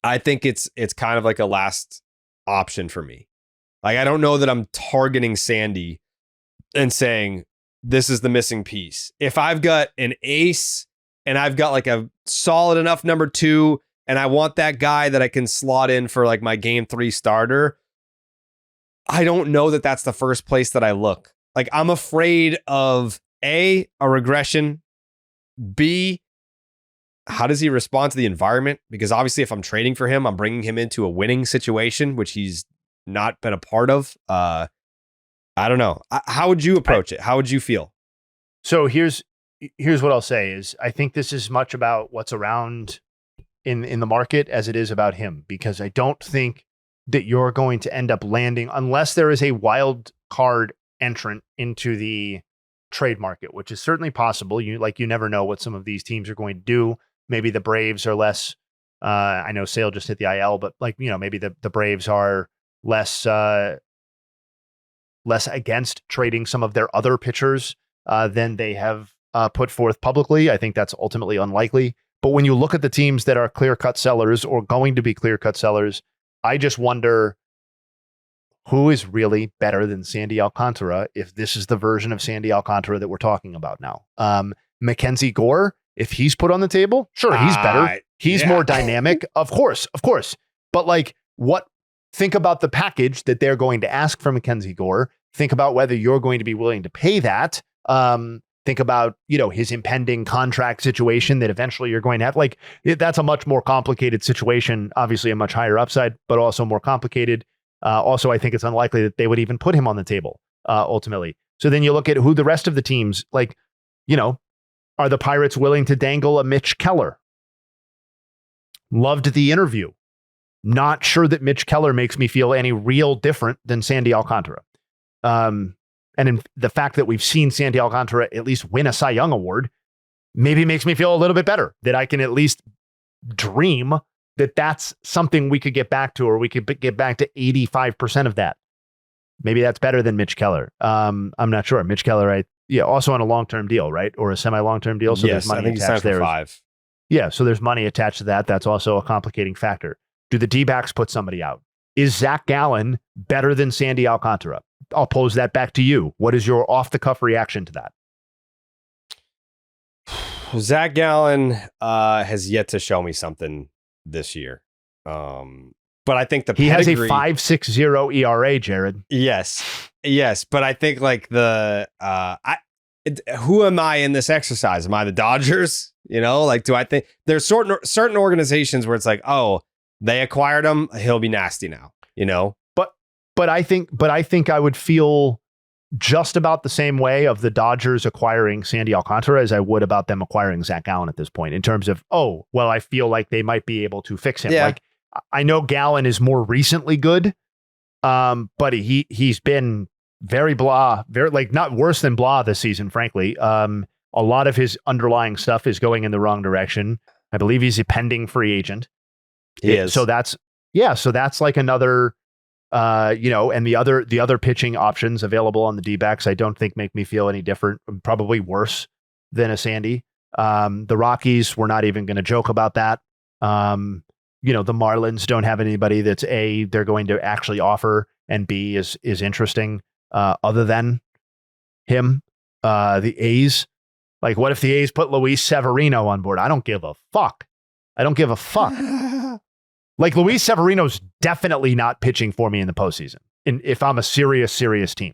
I think it's kind of like a last option for me. Like I don't know that I'm targeting Sandy and saying this is the missing piece. If I've got an ace and I've got like a solid enough number 2 and I want that guy that I can slot in for like my game 3 starter, I don't know that that's the first place that I look. Like I'm afraid of A, a regression, B, how does he respond to the environment? Because obviously if I'm trading for him, I'm bringing him into a winning situation, which he's not been a part of. I don't know. How would you approach it? How would you feel? So here's what I'll say is I think this is much about what's around in the market as it is about him, because I don't think that you're going to end up landing unless there is a wild card entrant into the trade market, which is certainly possible. You never know what some of these teams are going to do. Maybe the Braves are less, I know Sale just hit the IL, but maybe the Braves are less against trading some of their other pitchers than they have put forth publicly. I think that's ultimately unlikely. But when you look at the teams that are clear-cut sellers or going to be clear-cut sellers, I just wonder who is really better than Sandy Alcántara if this is the version of Sandy Alcántara that we're talking about now. Mackenzie Gore, if he's put on the table, sure, he's better. He's more dynamic. Of course. But like think about the package that they're going to ask for Mackenzie Gore. Think about whether you're going to be willing to pay that. Think about, his impending contract situation that eventually you're going to have. Like that's a much more complicated situation, obviously a much higher upside, but also more complicated. Also, I think it's unlikely that they would even put him on the table ultimately. So then you look at who the rest of the teams, like, are the Pirates willing to dangle a Mitch Keller? Loved the interview. Not sure that Mitch Keller makes me feel any real different than Sandy Alcántara. And in the fact that we've seen Sandy Alcántara at least win a Cy Young Award maybe makes me feel a little bit better that I can at least dream that that's something we could get back to, or we could get back to 85% of that. Maybe that's better than Mitch Keller. I'm not sure. Mitch Keller, also on a long-term deal, right? Or a semi-long-term deal. So yes, there's money I think attached there. 5. Yeah, so there's money attached to that. That's also a complicating factor. Do the D-backs put somebody out? Is Zach Gallen better than Sandy Alcántara? I'll pose that back to you. What is your off-the-cuff reaction to that? Zach Gallen has yet to show me something this year. But I think he has a 5.60 ERA, Jared. Yes. But I think like who am I in this exercise? Am I the Dodgers? You know, like, do I think there's certain organizations where it's like, oh, they acquired him, he'll be nasty now, you know? But I think I would feel just about the same way of the Dodgers acquiring Sandy Alcántara as I would about them acquiring Zach Gallen at this point, in terms of, oh, well, I feel like they might be able to fix him. Yeah. Like, I know Gallen is more recently good, but he's been very blah, very, like, not worse than blah this season, frankly. A lot of his underlying stuff is going in the wrong direction. I believe he's a pending free agent. He is. So that's like another, and the other pitching options available on the D-backs, I don't think make me feel any different, probably worse than a Sandy. The Rockies, we're not even going to joke about that. The Marlins don't have anybody that's A, they're going to actually offer, and B, is interesting other than him. The A's, like, what if the A's put Luis Severino on board? I don't give a fuck. Like, Luis Severino's definitely not pitching for me in the postseason. If I'm a serious team,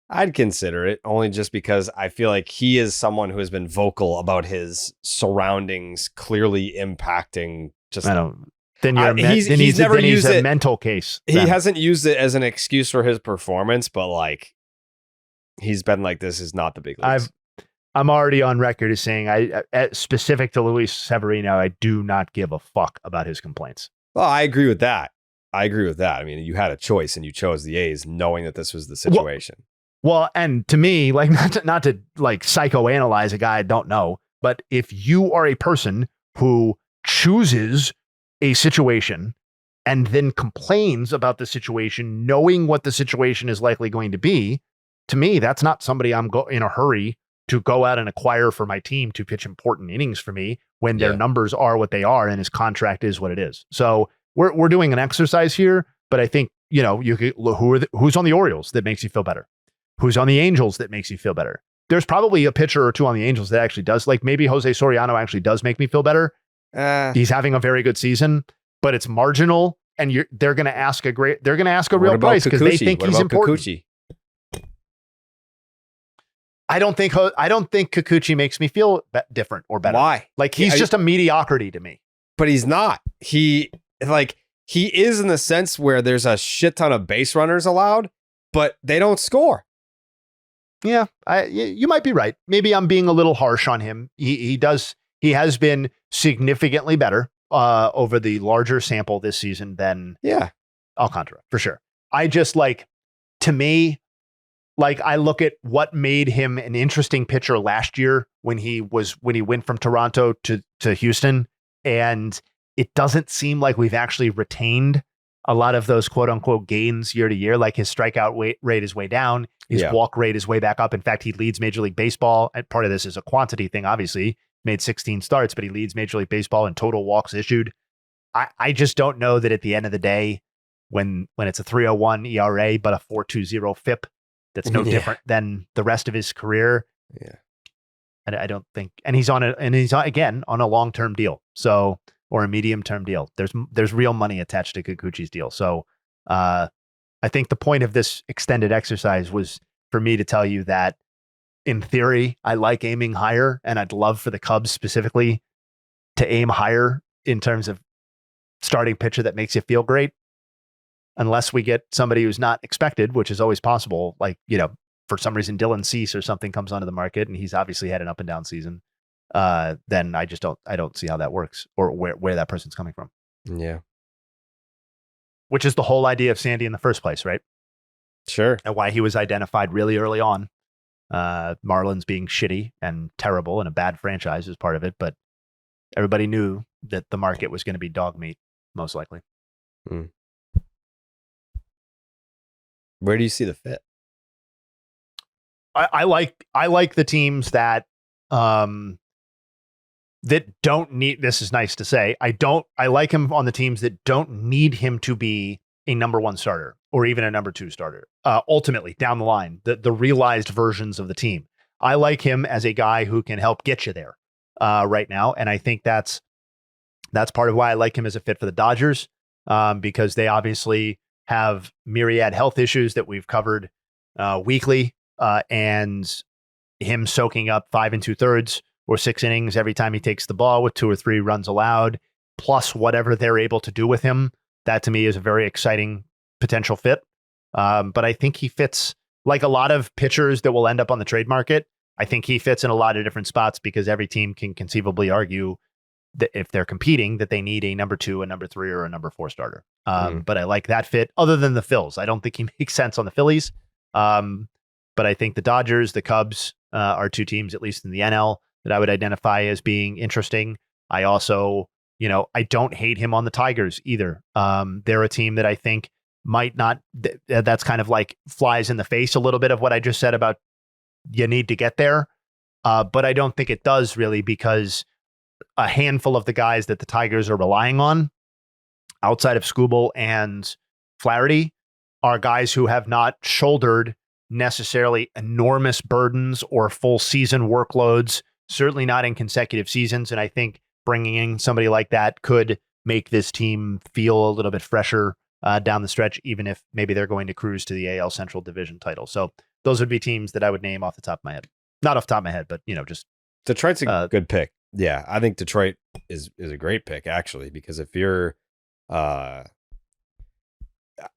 I'd consider it, only just because I feel like he is someone who has been vocal about his surroundings clearly impacting. Just I don't. Then you're he's never used a it. Mental case. He hasn't used it as an excuse for his performance, but like, he's been like, this is not the big leagues. I'm already on record as saying, specific to Luis Severino, I do not give a fuck about his complaints. Well, I agree with that. I mean, you had a choice and you chose the A's knowing that this was the situation. Well, and to me, like, not to like psychoanalyze a guy I don't know, but if you are a person who chooses a situation and then complains about the situation, knowing what the situation is likely going to be, to me, that's not somebody I'm in a hurry to go out and acquire for my team to pitch important innings for me when their numbers are what they are and his contract is what it is. So we're doing an exercise here, but I think, who's on the Orioles that makes you feel better? Who's on the Angels that makes you feel better? There's probably a pitcher or two on the Angels that actually does, like, maybe Jose Soriano actually does make me feel better. He's having a very good season, but it's marginal, and they're going to ask a real price because they think he's important. Kikuchi? I don't think Kikuchi makes me feel different or better. Why? Like, he's just a mediocrity to me. But he's not. He is in the sense where there's a shit ton of base runners allowed, but they don't score. Yeah, you might be right. Maybe I'm being a little harsh on him. He has been significantly better over the larger sample this season than Alcántara, for sure. I just, like, to me, like, I look at what made him an interesting pitcher last year when he went from Toronto to Houston, and it doesn't seem like we've actually retained a lot of those quote unquote gains year to year. Like, his strikeout rate is way down. His walk rate is way back up. In fact, he leads Major League Baseball. And part of this is a quantity thing, obviously. Made 16 starts, but he leads Major League Baseball in total walks issued. I just don't know that at the end of the day, when it's a 3.01 ERA, but a 4.20 FIP, that's no different than the rest of his career. Yeah. And I don't think, and he's again on a long-term deal. So, or a medium-term deal. There's real money attached to Kikuchi's deal. So, I think the point of this extended exercise was for me to tell you that, in theory, I like aiming higher, and I'd love for the Cubs specifically to aim higher in terms of starting pitcher that makes you feel great. Unless we get somebody who's not expected, which is always possible, like, for some reason Dylan Cease or something comes onto the market, and he's obviously had an up and down season, then I don't see how that works or where that person's coming from. Yeah. Which is the whole idea of Sandy in the first place, right? Sure. And why he was identified really early on. Marlins being shitty and terrible and a bad franchise is part of it, but everybody knew that the market was going to be dog meat, most likely. Mm. Where do you see the fit? I like the teams that don't need, this is nice to say. I like him on the teams that don't need him to be a number one starter or even a number two starter. Ultimately, down the line, the realized versions of the team. I like him as a guy who can help get you there right now. And I think that's part of why I like him as a fit for the Dodgers, because they obviously have myriad health issues that we've covered weekly and him soaking up 5 2/3 or 6 innings every time he takes the ball with 2 or 3 runs allowed, plus whatever they're able to do with him, that to me is a very exciting potential fit. But I think he fits like a lot of pitchers that will end up on the trade market. I think he fits in a lot of different spots because every team can conceivably argue that if they're competing, that they need a number 2, a number 3, or a number 4 starter. But I like that fit other than the Phils. I don't think he makes sense on the Phillies. But I think the Dodgers, the Cubs are 2 teams, at least in the NL, that I would identify as being interesting. I also, I don't hate him on the Tigers either. They're a team that I think might not, that's kind of like flies in the face a little bit of what I just said about you need to get there. But I don't think it does really, because a handful of the guys that the Tigers are relying on outside of Skubal and Flaherty are guys who have not shouldered necessarily enormous burdens or full season workloads, certainly not in consecutive seasons. And I think bringing in somebody like that could make this team feel a little bit fresher down the stretch, even if maybe they're going to cruise to the AL Central Division title. So those would be teams that I would name off the top of my head. Not off the top of my head, but just Detroit's a good pick. Yeah, I think Detroit is a great pick, actually, because if you're I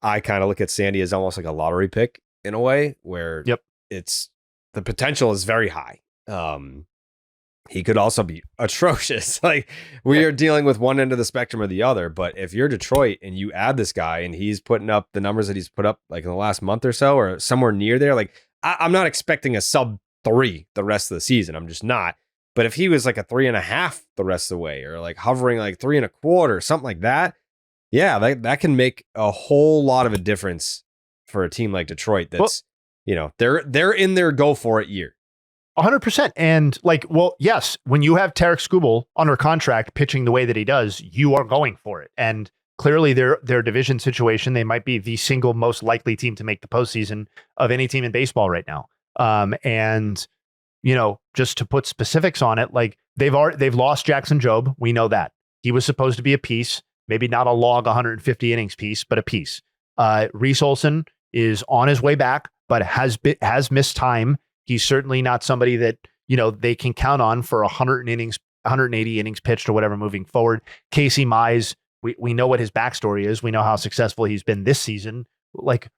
kind of look at Sandy as almost like a lottery pick in a way, where it's the potential is very high. He could also be atrocious. Like we are dealing with one end of the spectrum or the other. But if you're Detroit and you add this guy and he's putting up the numbers that he's put up like in the last month or so, or somewhere near there, like I'm not expecting a sub 3 the rest of the season. I'm just not. But if he was like a 3.5 the rest of the way, or like hovering like 3.25, something like that, yeah, that can make a whole lot of a difference for a team like Detroit. That's they're in their go for it year. 100%. And yes, when you have Tarek Skubal under contract pitching the way that he does, you are going for it. And clearly their division situation, they might be the single most likely team to make the postseason of any team in baseball right now. And just to put specifics on it, like they've lost Jackson Jobe. We know that he was supposed to be a piece, maybe not a log 150 innings piece, but a piece. Reese Olson is on his way back, but has missed time. He's certainly not somebody that, they can count on for 180 innings pitched or whatever moving forward. Casey Mize, we know what his backstory is. We know how successful he's been this season. Like,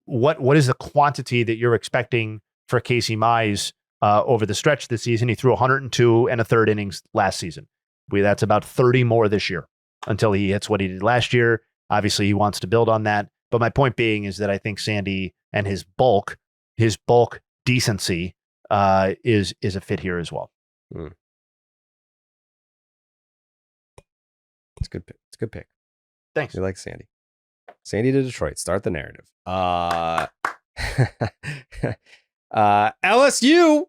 what is the quantity that you're expecting for Casey Mize over the stretch of the season? He threw 102 1/3 innings last season. That's about 30 more this year until he hits what he did last year. Obviously, he wants to build on that. But my point being is that I think Sandy and his bulk decency is a fit here as well. It's a good pick. It's a good pick. Thanks. We like Sandy. Sandy to Detroit. Start the narrative. LSU.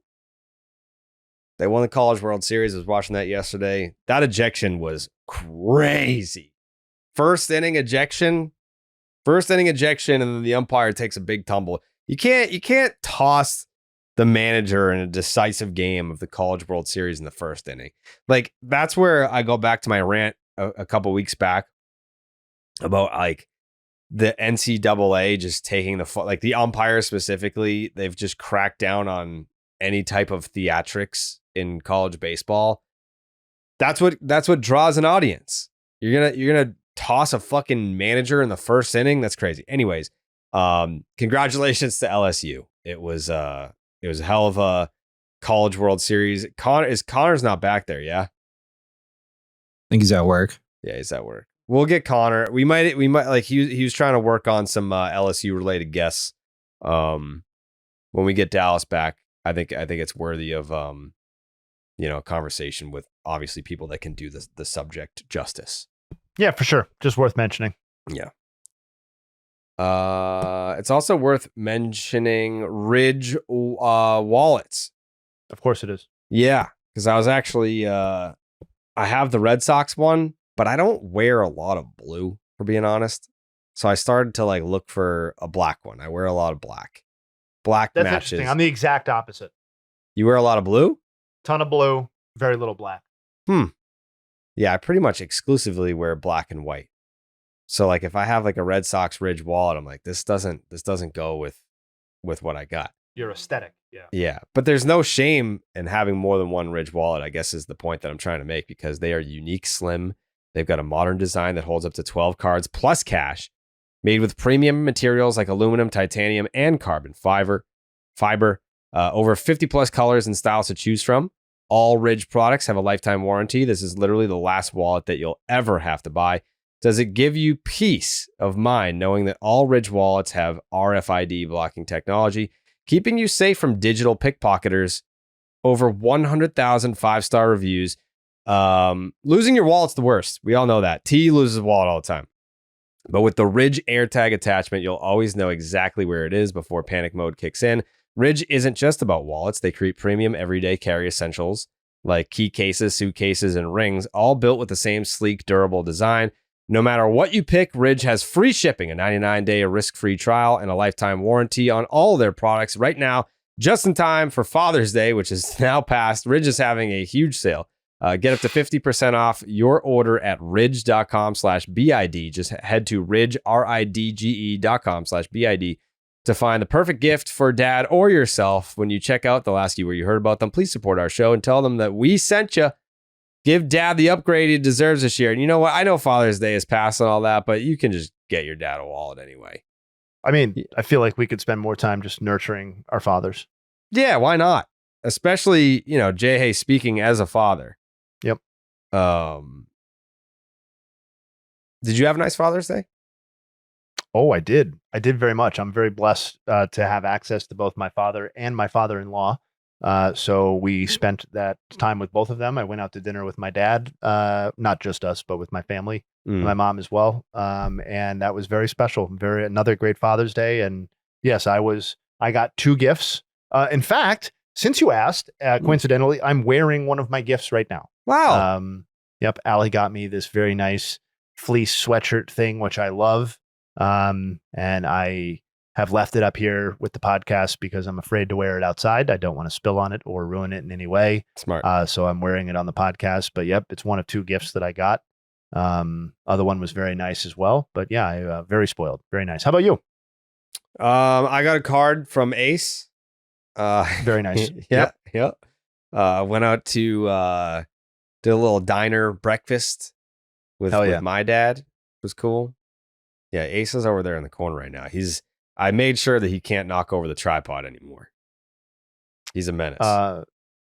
They won the College World Series. I was watching that yesterday. That ejection was crazy. First inning ejection, and then the umpire takes a big tumble. You can't toss the manager in a decisive game of the College World Series in the first inning. Like, that's where I go back to my rant a couple weeks back about like the NCAA just taking the umpire specifically. They've just cracked down on any type of theatrics in college baseball. That's what draws an audience. You're gonna toss a fucking manager in the first inning. That's crazy. Anyways, congratulations to LSU. It was a hell of a College World Series. Connor's not back there, yeah? I think he's at work. Yeah, he's at work. We'll get Connor. We might like he was trying to work on some LSU related guests. When we get Dallas back, I think it's worthy of a conversation with obviously people that can do the subject justice. Yeah, for sure. Just worth mentioning. Yeah. It's also worth mentioning Ridge wallets. Of course it is. Yeah, because I was actually I have the Red Sox one, but I don't wear a lot of blue, for being honest. So I started to look for a black one. I wear a lot of black. Black That's matches. interesting. I'm the exact opposite. You wear a lot of blue? Ton of blue, very little black. Yeah, I pretty much exclusively wear black and white. So if I have a Red Sox Ridge wallet, I'm like, this doesn't go with with what I got. Your aesthetic. Yeah. Yeah. But there's no shame in having more than one Ridge wallet, I guess is the point that I'm trying to make, because they are unique, slim. They've got a modern design that holds up to 12 cards plus cash, made with premium materials like aluminum, titanium, and carbon fiber. Over 50 plus colors and styles to choose from. All Ridge products have a lifetime warranty. This is literally the last wallet that you'll ever have to buy. Does it give you peace of mind knowing that all Ridge wallets have RFID blocking technology, keeping you safe from digital pickpocketers? Over 100,000 5-star reviews. Losing your wallet's the worst. We all know that. T loses his wallet all the time. But with the Ridge AirTag attachment, you'll always know exactly where it is before panic mode kicks in. Ridge isn't just about wallets. They create premium everyday carry essentials like key cases, suitcases, and rings, all built with the same sleek, durable design. No matter what you pick, Ridge has free shipping, a 99-day risk-free trial, and a lifetime warranty on all of their products. Right now, just in time for Father's Day, which is now past, Ridge is having a huge sale. Get up to 50% off your order at ridge.com/BID. Just head to ridge.com/BID to find the perfect gift for dad or yourself. When you check out, they'll ask you where you heard about them. Please support our show and tell them that we sent you. Give dad the upgrade he deserves this year. And you know what? I know Father's Day is past and all that, but you can just get your dad a wallet anyway. I mean, I feel like we could spend more time just nurturing our fathers. Yeah, why not? Especially, Jayhay speaking as a father. Yep. Did you have a nice Father's Day? Oh, I did. I did very much. I'm very blessed to have access to both my father and my father-in-law. So we spent that time with both of them. I went out to dinner with my dad, not just us, but with my family, and my mom as well. And that was very special. Another great Father's Day. And yes, I got 2 gifts. In fact, since you asked, coincidentally, I'm wearing one of my gifts right now. Wow. Yep. Allie got me this very nice fleece sweatshirt thing, which I love. And I have left it up here with the podcast because I'm afraid to wear it outside. I don't want to spill on it or ruin it in any way. Smart. So I'm wearing it on the podcast, but yep, it's one of 2 gifts that I got. Other one was very nice as well, but yeah, I, very spoiled. Very nice. How about you? I got a card from Ace. Very nice. Yeah. Went out to, did a little diner breakfast with my dad. It was cool. Yeah. Ace is over there in the corner right now. I made sure that he can't knock over the tripod anymore. He's a menace.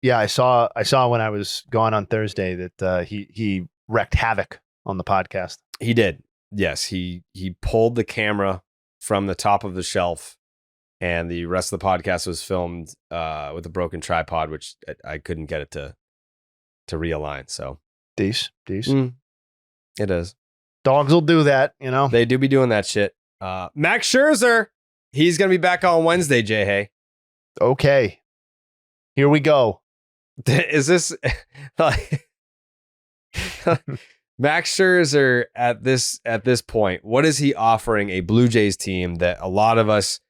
Yeah, I saw when I was gone on Thursday that he wreaked havoc on the podcast. He did. Yes, he pulled the camera from the top of the shelf, and the rest of the podcast was filmed with a broken tripod, which I couldn't get it to realign. So These. It is. Dogs will do that, They do be doing that shit. Max Scherzer, he's going to be back on Wednesday, Jayhay. Okay. Here we go. Is this like Max Scherzer at this point? What is he offering a Blue Jays team that a lot of us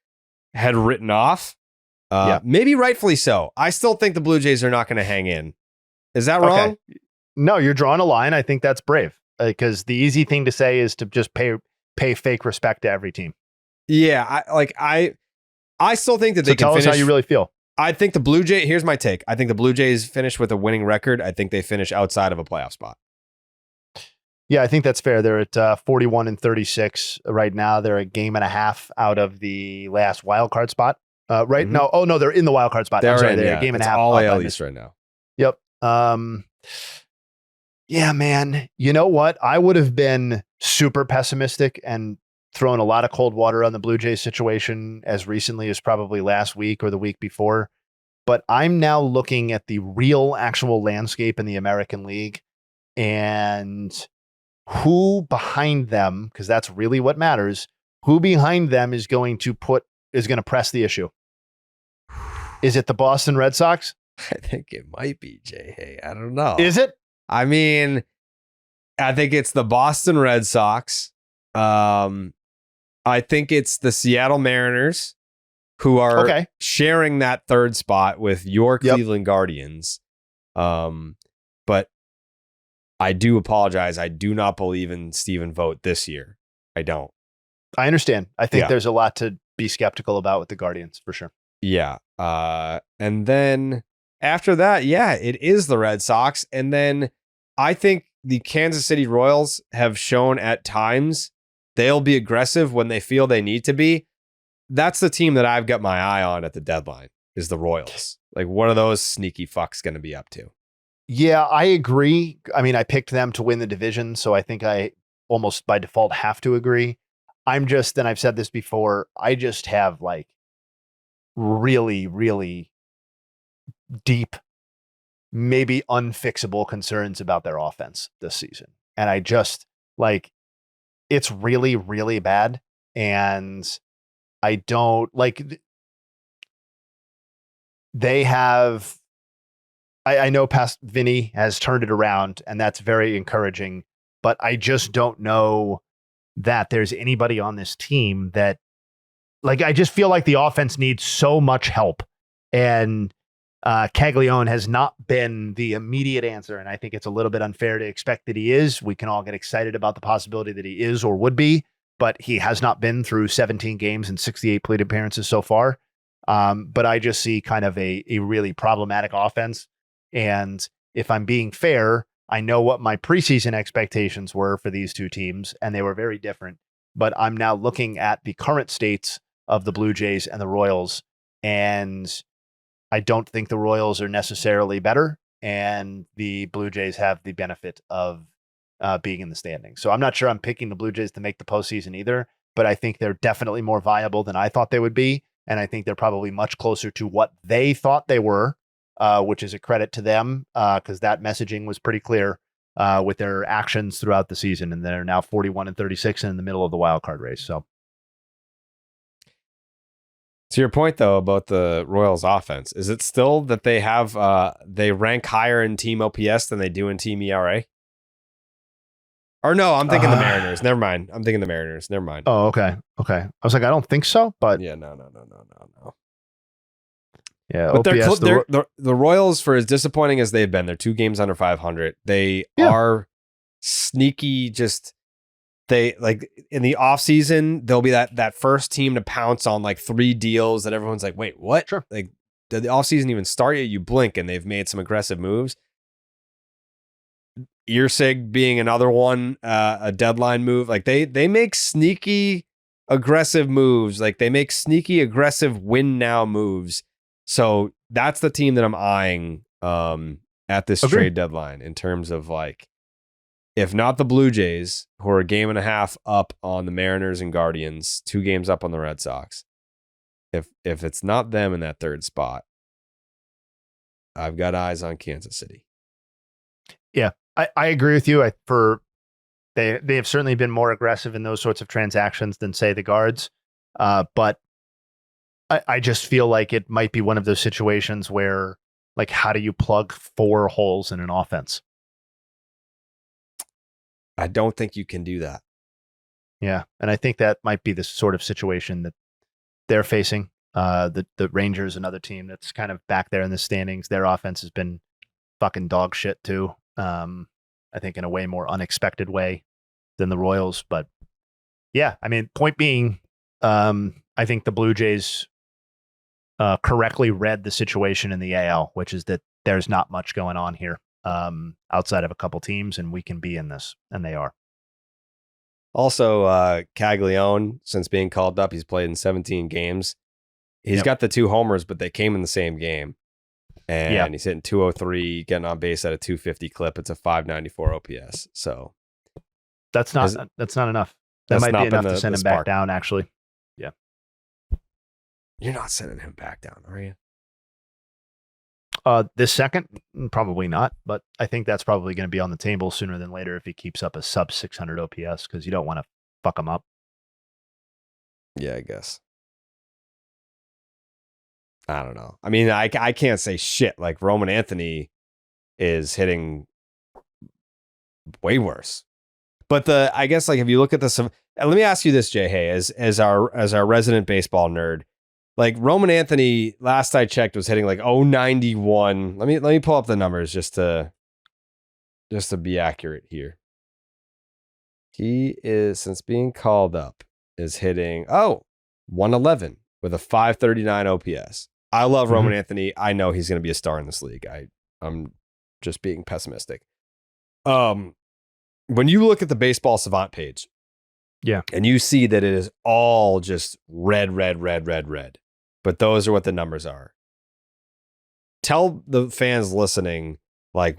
had written off? Maybe rightfully so. I still think the Blue Jays are not going to hang in. Is that wrong? No, you're drawing a line. I think that's brave because the easy thing to say is to just pay fake respect to every team. Yeah, I still think that they can tell finish. Us how you really feel. I think the Blue Jays, here's my take. I think the Blue Jays finish with a winning record. I think they finish outside of a playoff spot. Yeah, I think that's fair. They're at 41-36 right now. They're a game and a half out of the last wild card spot. Right? Mm-hmm. No, they're in the wild card spot. They're a game and a half. All AL East right now. Yep. Yeah, man. You know what? I would have been super pessimistic and thrown a lot of cold water on the Blue Jays situation as recently as probably last week or the week before. But I'm now looking at the real actual landscape in the American League and who behind them, because that's really what matters, who behind them is going to press the issue. Is it the Boston Red Sox? I think it might be, Jayhay. I don't know. Is it? I mean, I think it's the Boston Red Sox. I think it's the Seattle Mariners who are sharing that third spot with your Cleveland Guardians. But I do apologize. I do not believe in Stephen Vogt this year. I don't. I understand. I think there's a lot to be skeptical about with the Guardians for sure. Yeah. And then after that, yeah, it is the Red Sox. And then I think the Kansas City Royals have shown at times they'll be aggressive when they feel they need to be. That's the team that I've got my eye on at the deadline is the Royals. Like, what are those sneaky fucks going to be up to? Yeah, I agree. I mean, I picked them to win the division, so I think I almost by default have to agree. I'm just, and I've said this before, I just have like really, really deep, maybe unfixable concerns about their offense this season. And I just like, it's really, really bad. And I don't like, they have, I know past Vinny has turned it around and that's very encouraging, but I just don't know that there's anybody on this team that like, I just feel like the offense needs so much help and Caglione has not been the immediate answer. And I think it's a little bit unfair to expect that he is. We can all get excited about the possibility that he is or would be, but he has not been through 17 games and 68 plate appearances so far. But I just see kind of a really problematic offense. And if I'm being fair, I know what my preseason expectations were for these two teams, and they were very different. But I'm now looking at the current states of the Blue Jays and the Royals, and I don't think the Royals are necessarily better, and the Blue Jays have the benefit of being in the standings. So I'm not sure I'm picking the Blue Jays to make the postseason either, but I think they're definitely more viable than I thought they would be, and I think they're probably much closer to what they thought they were, which is a credit to them because that messaging was pretty clear with their actions throughout the season, and they're now 41-36 in the middle of the wild card race. So. To your point, though, about the Royals offense, is it still that they have they rank higher in team OPS than they do in team ERA? Or no, I'm thinking the Mariners. Never mind. I'm thinking the Mariners. Never mind. Oh, okay. Okay. I was like, I don't think so, but Yeah, no. Yeah, But OPS, the Royals, for as disappointing as they've been, they're 2 games under 500. They are sneaky. Just they like in the offseason, they'll be that first team to pounce on like 3 deals that everyone's like, wait, what? Sure. Like, did the offseason even start yet? You blink and they've made some aggressive moves. Earsig being another one, a deadline move. Like they make sneaky aggressive moves. Like they make sneaky aggressive win now moves. So that's the team that I'm eyeing at this trade deadline in terms of like, if not the Blue Jays, who are a game and a half up on the Mariners and Guardians, 2 games up on the Red Sox. If it's not them in that 3rd spot, I've got eyes on Kansas City. Yeah, I agree with you. They have certainly been more aggressive in those sorts of transactions than say the Guards, but I just feel like it might be one of those situations where, like, how do you plug 4 holes in an offense? I don't think you can do that. Yeah, and I think that might be the sort of situation that they're facing. The Rangers, another team that's kind of back there in the standings. Their offense has been fucking dog shit too. I think in a way more unexpected way than the Royals. But yeah, I mean, point being, I think the Blue Jays correctly read the situation in the AL, which is that there's not much going on here outside of a couple teams, and we can be in this, and they are. Also, Caglione, since being called up, he's played in 17 games. He's got the 2 homers, but they came in the same game. And he's hitting 203, getting on base at a 250 clip. It's a 594 OPS. So that's not enough. That might be enough to send him back down, actually. Yeah. You're not sending him back down, are you? This second, probably not, but I think that's probably going to be on the table sooner than later if he keeps up a sub 600 OPS, because you don't want to fuck him up. Yeah, I guess. I don't know. I mean, I can't say shit. Like Roman Anthony is hitting way worse. But I guess like if you look at this, let me ask you this, Jayhay, as our resident baseball nerd. Like Roman Anthony, last I checked, was hitting like 091. Let me pull up the numbers just to be accurate here. He is, since being called up, is hitting 111 with a 539 OPS. I love Roman Mhm. Anthony. I know he's going to be a star in this league. I'm just being pessimistic. When you look at the Baseball Savant page, Yeah. and you see that it is all just red, but those are what the numbers are. Tell the fans listening, like,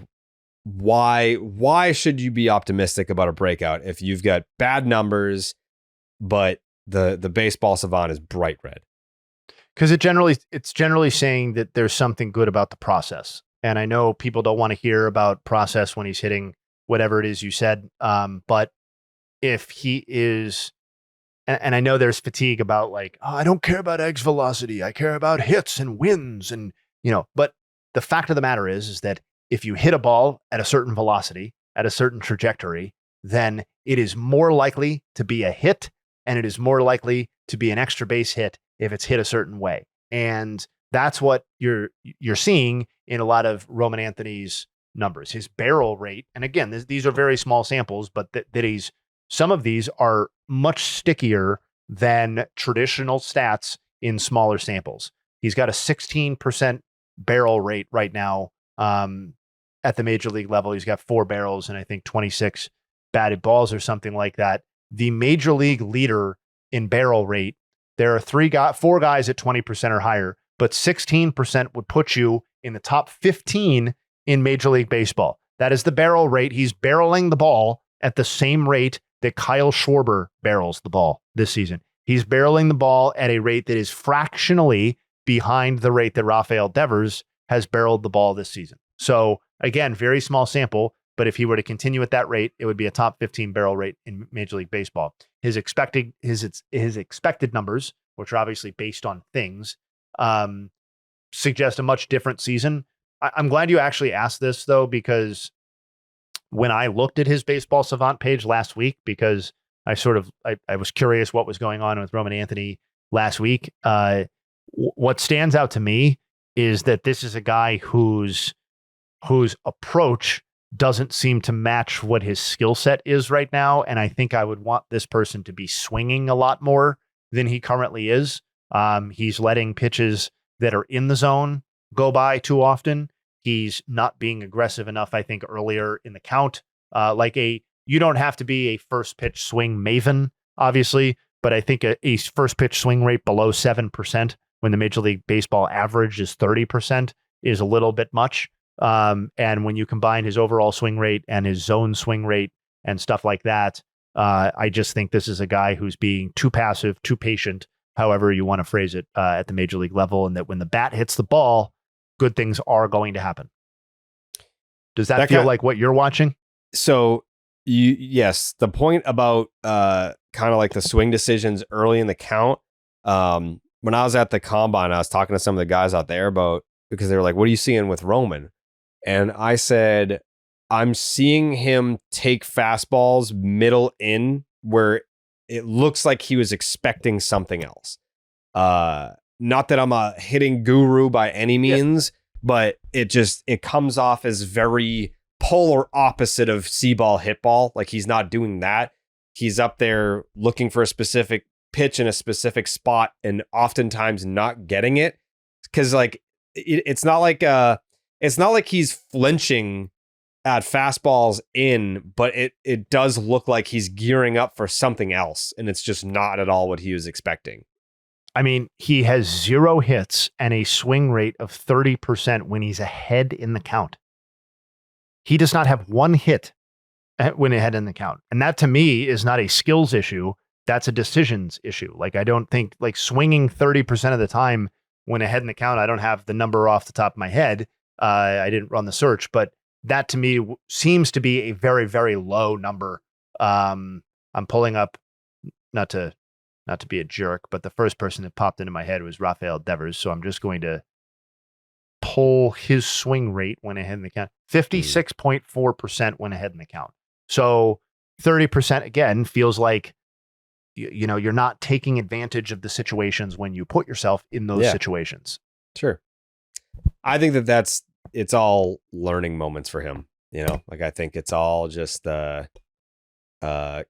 why should you be optimistic about a breakout if you've got bad numbers, but the Baseball Savant is bright red? Because it's generally saying that there's something good about the process. And I know people don't want to hear about process when he's hitting whatever it is you said. But if he is, and I know there's fatigue about like, oh, I don't care about eggs velocity. I care about hits and wins. And, but the fact of the matter is that if you hit a ball at a certain velocity, at a certain trajectory, then it is more likely to be a hit, and it is more likely to be an extra base hit if it's hit a certain way. And that's what you're seeing in a lot of Roman Anthony's numbers. His barrel rate, and again, these are very small samples, but some of these are much stickier than traditional stats in smaller samples. He's got a 16% barrel rate right now at the major league level. He's got 4 barrels and I think 26 batted balls or something like that. The major league leader in barrel rate, there are 4 guys at 20% or higher, but 16% would put you in the top 15 in Major League Baseball. That is the barrel rate. He's barreling the ball at the same rate that Kyle Schwarber barrels the ball this season. He's barreling the ball at a rate that is fractionally behind the rate that Rafael Devers has barreled the ball this season. So again, very small sample, but if he were to continue at that rate, it would be a top 15 barrel rate in Major League Baseball. His expected numbers, which are obviously based on things, suggest a much different season. I'm glad you actually asked this though, because when I looked at his Baseball Savant page last week, because I was curious what was going on with Roman Anthony last week. What stands out to me is that this is a guy whose approach doesn't seem to match what his skill set is right now. And I think I would want this person to be swinging a lot more than he currently is. He's letting pitches that are in the zone go by too often. He's not being aggressive enough, I think, earlier in the count. You don't have to be a first pitch swing maven, obviously, but I think a first pitch swing rate below 7% when the Major League Baseball average is 30% is a little bit much. And when you combine his overall swing rate and his zone swing rate and stuff like that, I just think this is a guy who's being too passive, too patient, however you want to phrase it, at the major league level, and that when the bat hits the ball, good things are going to happen. Does that feel like what you're watching? So yes, the point about kind of like the swing decisions early in the count. When I was at the combine, I was talking to some of the guys out there because they were like, what are you seeing with Roman? And I said, I'm seeing him take fastballs middle in where it looks like he was expecting something else. Not that I'm a hitting guru by any means, but it comes off as very polar opposite of see ball, hit ball. Like he's not doing that. He's up there looking for a specific pitch in a specific spot and oftentimes not getting it. Cause like, it's not like he's flinching at fastballs in, but it does look like he's gearing up for something else. And it's just not at all what he was expecting. I mean, he has 0 hits and a swing rate of 30% when he's ahead in the count. He does not have 1 hit when ahead in the count. And that to me is not a skills issue. That's a decisions issue. Like, I don't think like swinging 30% of the time when ahead in the count, I don't have the number off the top of my head. I didn't run the search, but that to me seems to be a very, very low number. I'm pulling up, not to be a jerk, but the first person that popped into my head was Rafael Devers. So I'm just going to pull his swing rate when ahead in the count. 56.4% when ahead in the count. So 30% again feels like you're not taking advantage of the situations when you put yourself in those situations. Sure. I think it's all learning moments for him. Like I think it's all just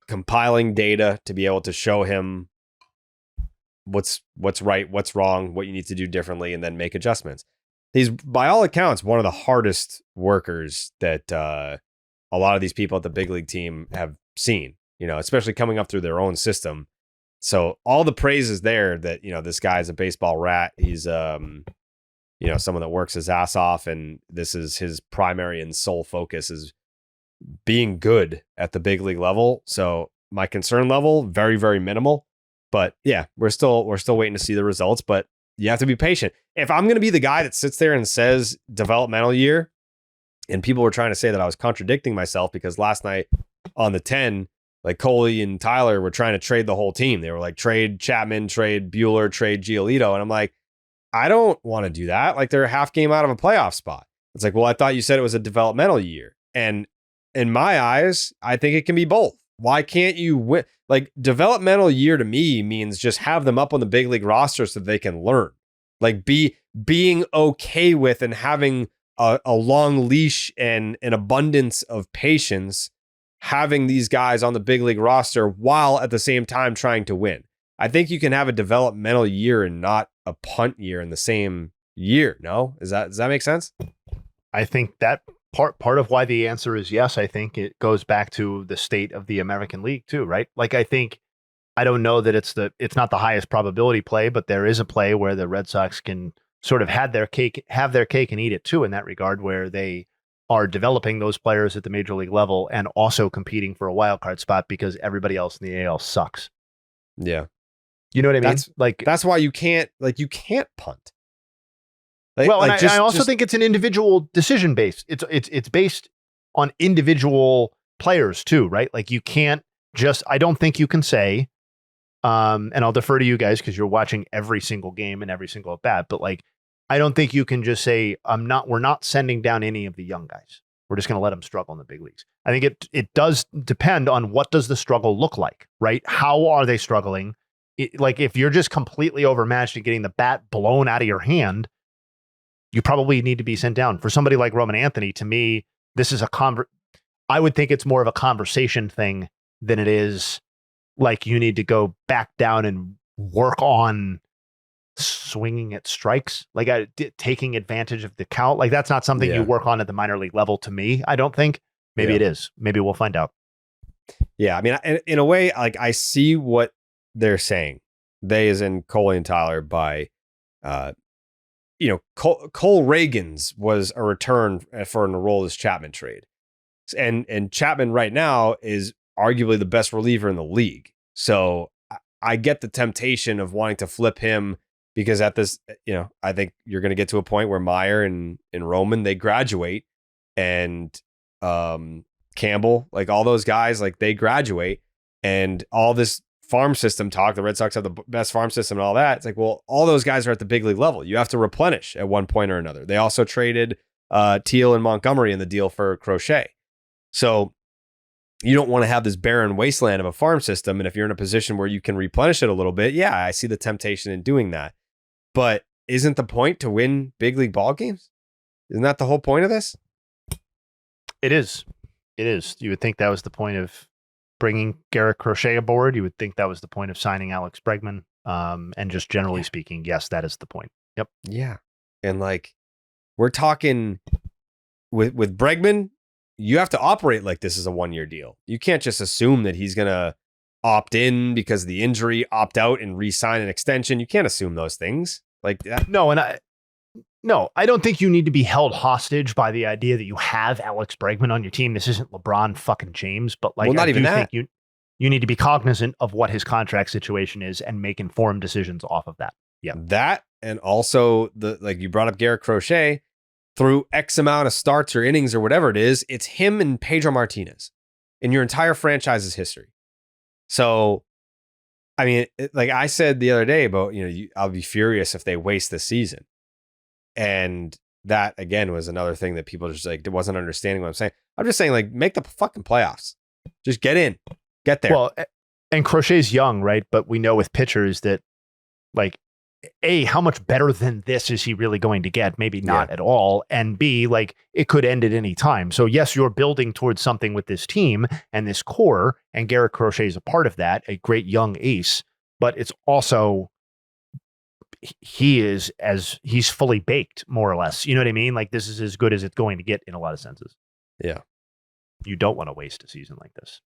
compiling data to be able to show him what's right, what's wrong, what you need to do differently, and then make adjustments. He's, by all accounts, one of the hardest workers that a lot of these people at the big league team have seen, especially coming up through their own system. So all the praise is there that, this guy's a baseball rat. He's, someone that works his ass off, and this is his primary and sole focus is being good at the big league level. So my concern level, very, very minimal. But yeah, we're still waiting to see the results, but you have to be patient. If I'm going to be the guy that sits there and says developmental year, and people were trying to say that I was contradicting myself because last night on the 10, like Coley and Tyler were trying to trade the whole team. They were like, trade Chapman, trade Buehler, trade Giolito. And I'm like, I don't want to do that. Like, they're a half game out of a playoff spot. It's like, well, I thought you said it was a developmental year. And in my eyes, I think it can be both. Why can't you win? Like, developmental year to me means just have them up on the big league roster so that they can learn. Like, being okay with and having a long leash and an abundance of patience, having these guys on the big league roster while at the same time trying to win. I think you can have a developmental year and not a punt year in the same year. No? Does that make sense? I think that part of why the answer is yes. I think it goes back to the state of the American League too, right? Like, I don't know that it's not the highest probability play, but there is a play where the Red Sox can sort of have their cake and eat it too, in that regard, where they are developing those players at the major league level and also competing for a wild card spot because everybody else in the AL sucks. Yeah. You know what I mean? That's why you can't punt. I also think it's an individual decision based. It's based on individual players too, right? Like, you can't I don't think you can say, and I'll defer to you guys because you're watching every single game and every single at bat, but like, I don't think you can just say, we're not sending down any of the young guys. We're just going to let them struggle in the big leagues. I think it does depend on what does the struggle look like, right? How are they struggling? Like, if you're just completely overmatched and getting the bat blown out of your hand, you probably need to be sent down. For somebody like Roman Anthony, to me, this is I would think it's more of a conversation thing than it is like you need to go back down and work on swinging at strikes, like taking advantage of the count. Like, that's not something you work on at the minor league level to me, I don't think. Maybe it is. Maybe we'll find out. Yeah. I mean, in a way, like, I see what they're saying. They, as in Cole and Tyler, by, Cole Reagan's was a return for an Aroldis Chapman trade. And Chapman right now is arguably the best reliever in the league. So I get the temptation of wanting to flip him because at this, I think you're going to get to a point where Meyer and Roman, they graduate, and Campbell, like all those guys, like they graduate, and all this farm system talk, the Red Sox have the best farm system and all that. It's like, well, all those guys are at the big league level. You have to replenish at one point or another. They also traded Teal and Montgomery in the deal for Crochet. So you don't want to have this barren wasteland of a farm system. And if you're in a position where you can replenish it a little bit, yeah, I see the temptation in doing that. But isn't the point to win big league ball games? Isn't that the whole point of this? It is. It is. You would think that was the point of bringing Garrett Crochet aboard. You would think that was the point of signing Alex Bregman. And just generally speaking, yes, that is the point. Yep. Yeah. And like, we're talking with Bregman, you have to operate like this is a 1-year deal. You can't just assume that he's going to opt in because of the injury, opt out and re-sign an extension. You can't assume those things like that. No, I don't think you need to be held hostage by the idea that you have Alex Bregman on your team. This isn't LeBron fucking James, but like, not even that. Think you need to be cognizant of what his contract situation is and make informed decisions off of that. Yeah. That, and also like you brought up Garrett Crochet, through X amount of starts or innings or whatever it is, it's him and Pedro Martinez in your entire franchise's history. So, I mean, like I said the other day about, I'll be furious if they waste the season. And that, again, was another thing that people just like, wasn't understanding what I'm saying. I'm just saying, like, make the fucking playoffs. Just get in. Get there. Well, and Crochet's young, right? But we know with pitchers that, like, A, how much better than this is he really going to get? Maybe not at all. And B, like, it could end at any time. So yes, you're building towards something with this team and this core, and Garrett Crochet is a part of that, a great young ace. But it's also he's fully baked, more or less. You know what I mean? Like, this is as good as it's going to get in a lot of senses. Yeah. You don't want to waste a season like this.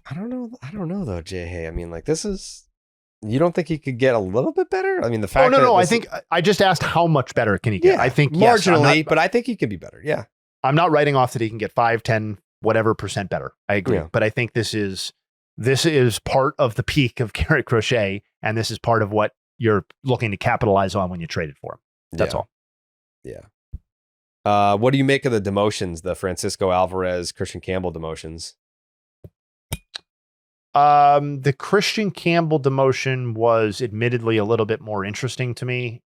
I don't know though, Jayhay. I mean, like, this is. You don't think he could get a little bit better? I mean, the fact. No. I think I just asked how much better can he get. Yeah, I think marginally, yes, but I think he could be better. Yeah. I'm not writing off that he can get 5, 10, whatever % better. I agree, Yeah. but I think this is part of the peak of Garrett Crochet, and this is part of what you're looking to capitalize on when you traded for him. That's all. Yeah. What do you make of the demotions, the Francisco Alvarez, Christian Campbell demotions? The Christian Campbell demotion was admittedly a little bit more interesting to me.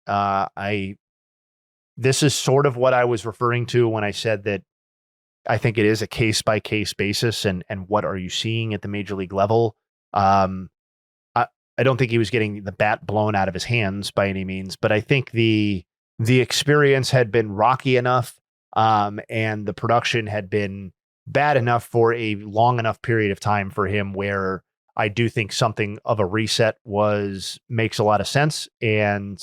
This is sort of what I was referring to when I said that I think it is a case by case basis, and what are you seeing at the major league level? I don't think he was getting the bat blown out of his hands by any means, but I think the experience had been rocky enough, and the production had been bad enough for a long enough period of time for him where I do think something of a reset makes a lot of sense. And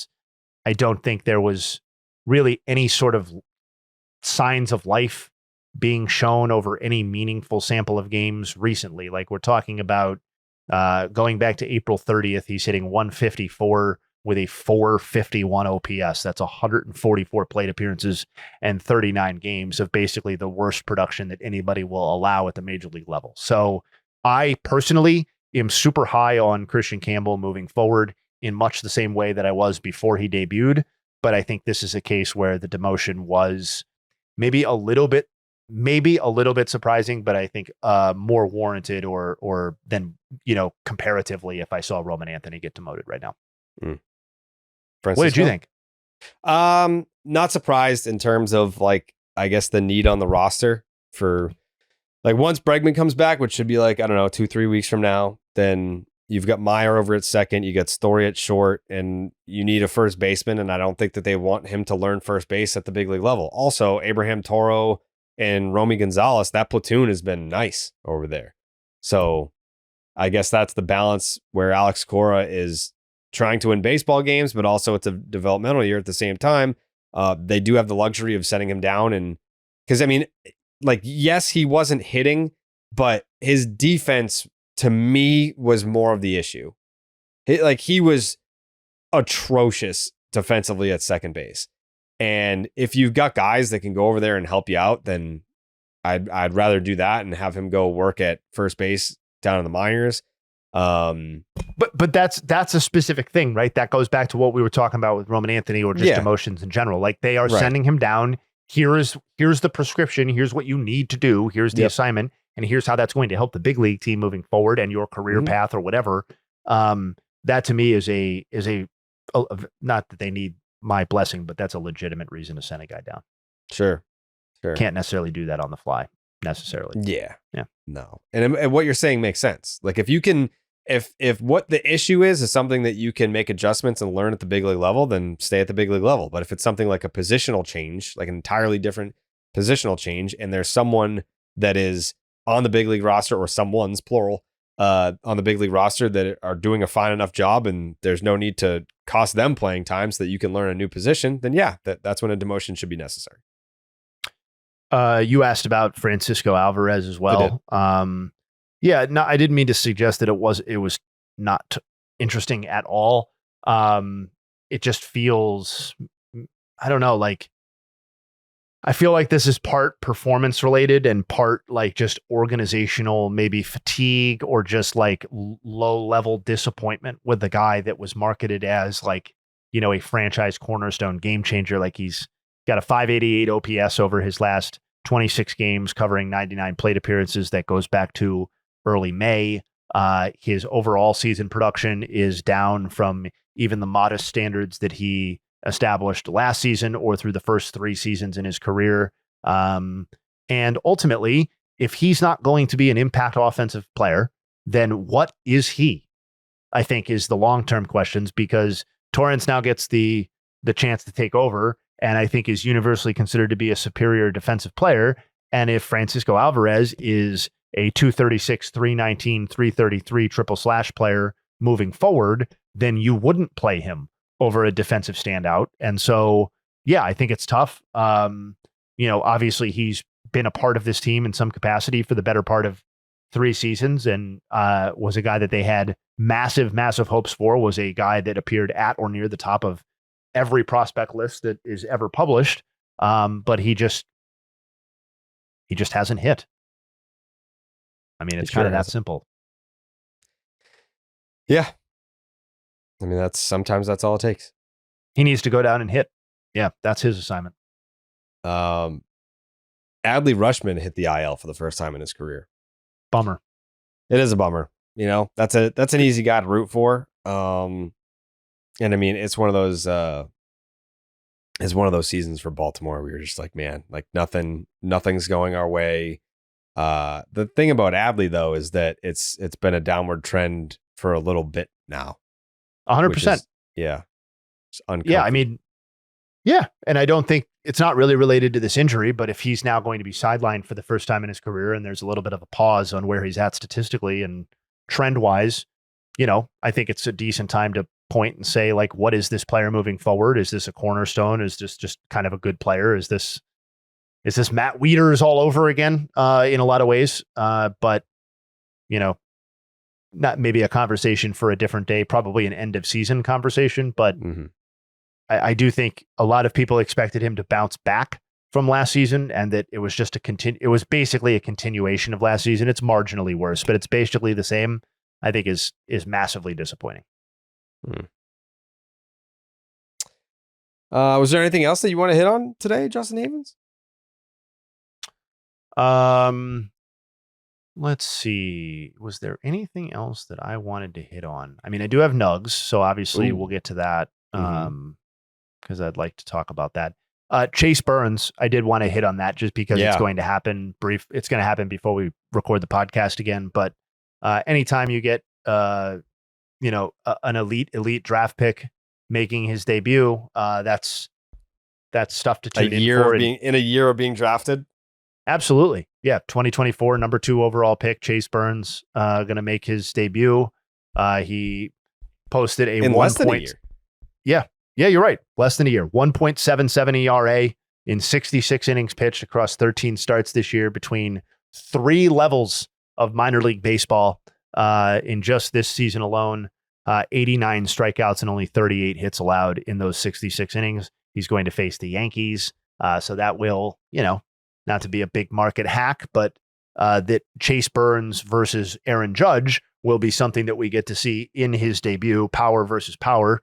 I don't think there was really any sort of signs of life being shown over any meaningful sample of games recently. Like, we're talking about going back to April 30th, he's hitting 154 with a 451 OPS. That's 144 plate appearances and 39 games of basically the worst production that anybody will allow at the major league level. So I personally am super high on Christian Campbell moving forward in much the same way that I was before he debuted. But I think this is a case where the demotion was maybe a little bit surprising, but I think more warranted or than, comparatively if I saw Roman Anthony get demoted right now. Francisco? What did you think? Not surprised in terms of, like, I guess the need on the roster for, like, once Bregman comes back, which should be like, I don't know, 2-3 weeks from now, then you've got Meyer over at second, you got Story at short, and you need a first baseman. And I don't think that they want him to learn first base at the big league level. Also, Abraham Toro and Romy Gonzalez, that platoon has been nice over there. So I guess that's the balance where Alex Cora is trying to win baseball games, but also it's a developmental year at the same time. They do have the luxury of setting him down. And because, I mean, like, yes, he wasn't hitting, but his defense to me was more of the issue. He was atrocious defensively at second base. And if you've got guys that can go over there and help you out, then I'd rather do that and have him go work at first base down in the minors. But that's a specific thing, right? That goes back to what we were talking about with Roman Anthony or just emotions in general. Like, they are sending him down. Here's the prescription. Here's what you need to do. Here's the assignment. And here's how that's going to help the big league team moving forward and your career path or whatever. That to me is a not that they need my blessing, but that's a legitimate reason to send a guy down. Sure. Can't necessarily do that on the fly necessarily. Yeah. Yeah. No. And what you're saying makes sense. Like, if you can, if what the issue is something that you can make adjustments and learn at the big league level, then stay at the big league level. But if it's something like a positional change, like an entirely different positional change, and there's someone that is on the big league roster, or someone's plural, on the big league roster that are doing a fine enough job, and there's no need to cost them playing time so that you can learn a new position, then that's when a demotion should be necessary. You asked about Francisco Alvarez as well. No, I didn't mean to suggest that it was not interesting at all. It just feels, I don't know, like, I feel like this is part performance related and part like just organizational, maybe fatigue, or just like low level disappointment with the guy that was marketed as, like, a franchise cornerstone game changer. Like, he's got a 588 OPS over his last 26 games, covering 99 plate appearances. That goes back to early May. His overall season production is down from even the modest standards that he established last season or through the first 3 seasons in his career. And ultimately, if he's not going to be an impact offensive player, then what is he? I think is the long-term questions, because Torrance now gets the chance to take over, and I think is universally considered to be a superior defensive player. And if Francisco Alvarez is a 236, 319, 333 triple slash player moving forward, then you wouldn't play him over a defensive standout. And so, yeah, I think it's tough. Obviously he's been a part of this team in some capacity for the better part of 3 seasons, and was a guy that they had massive hopes for, was a guy that appeared at or near the top of every prospect list that is ever published. But he just hasn't hit. I mean, it's kind of that simple. Yeah. I mean, sometimes that's all it takes. He needs to go down and hit. Yeah, that's his assignment. Adley Rutschman hit the IL for the first time in his career. Bummer. It is a bummer. That's an easy guy to root for. And I mean, it's one of those seasons for Baltimore where you're just like, man, like nothing's going our way. The thing about Adley though is that it's been a downward trend for a little bit now. 100%. Yeah. Yeah. I mean, yeah. And I don't think it's not really related to this injury, but if he's now going to be sidelined for the first time in his career and there's a little bit of a pause on where he's at statistically and trend wise, I think it's a decent time to point and say, like, what is this player moving forward? Is this a cornerstone? Is this just kind of a good player? Is this Matt Wieters all over again in a lot of ways? But, not maybe a conversation for a different day, probably an end of season conversation. But I do think a lot of people expected him to bounce back from last season, and that it was just it was basically a continuation of last season. It's marginally worse, but it's basically the same. I think is massively disappointing. Was there anything else that you want to hit on today, Justin Havens? Let's see. Was there anything else that I wanted to hit on? I mean, I do have Nuggs, so obviously we'll get to that. Because I'd like to talk about that. Chase Burns, I did want to hit on that just because it's going to happen It's going to happen before we record the podcast again. But anytime you get, an elite draft pick making his debut, that's stuff to tune in for. In a year of being drafted. Absolutely. Yeah. 2024, number 2 overall pick, Chase Burns, going to make his debut. He posted in less than a year. Yeah. Yeah, you're right. Less than a year. 1.77 ERA in 66 innings pitched across 13 starts this year between 3 levels of minor league baseball in just this season alone. 89 strikeouts and only 38 hits allowed in those 66 innings. He's going to face the Yankees. So that will, not to be a big market hack, but that Chase Burns versus Aaron Judge will be something that we get to see in his debut. Power versus power.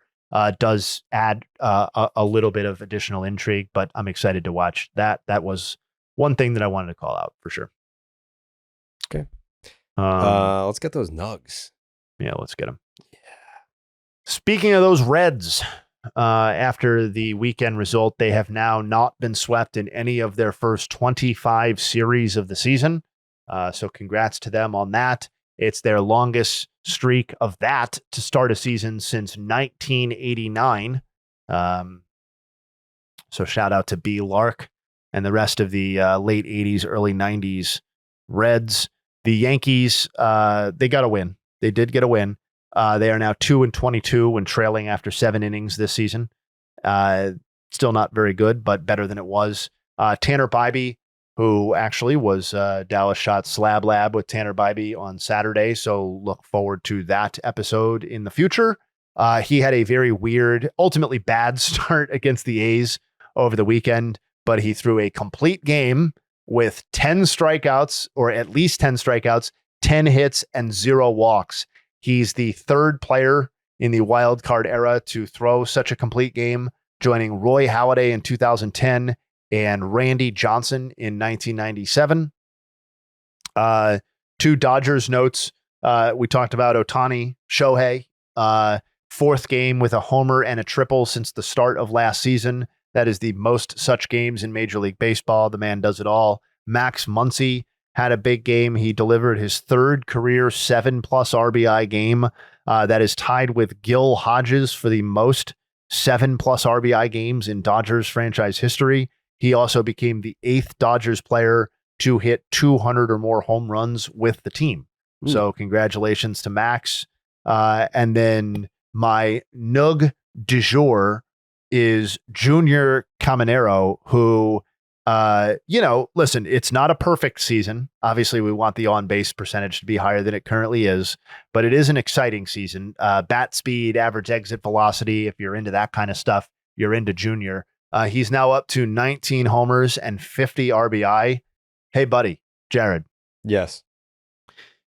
Does add a little bit of additional intrigue, but I'm excited to watch that. That was one thing that I wanted to call out for sure. Okay. Let's get those Nuggs. Yeah, let's get them. Yeah. Speaking of those Reds, after the weekend result, they have now not been swept in any of their first 25 series of the season. So congrats to them on that. It's their longest streak of that to start a season since 1989. So shout out to B. Lark and the rest of the late 80s, early 90s Reds. The Yankees, they got a win. They did get a win. They are now 2-22 when trailing after 7 innings this season. Still not very good, but better than it was. Tanner Bybee, who actually was Dallas Shot Slab Lab with Tanner Bybee on Saturday. So look forward to that episode in the future. He had a very weird, ultimately bad start against the A's over the weekend, but he threw a complete game with 10 strikeouts, or at least 10 strikeouts, 10 hits, and 0 walks. He's the 3rd player in the wild card era to throw such a complete game, joining Roy Halladay in 2010 and Randy Johnson in 1997. 2 Dodgers notes. We talked about Ohtani, Shohei, 4th game with a homer and a triple since the start of last season. That is the most such games in Major League Baseball. The man does it all. Max Muncy had a big game. He delivered his 3rd career 7+ RBI game. That is tied with Gil Hodges for the most 7+ RBI games in Dodgers franchise history. He also became the 8th Dodgers player to hit 200 or more home runs with the team. So congratulations to Max. And then my Nug du jour is Junior Caminero, who, listen, it's not a perfect season. Obviously, we want the on-base percentage to be higher than it currently is, but it is an exciting season. Bat speed, average exit velocity, if you're into that kind of stuff, you're into Junior. He's now up to 19 homers and 50 RBI. Hey, buddy, Jared. Yes.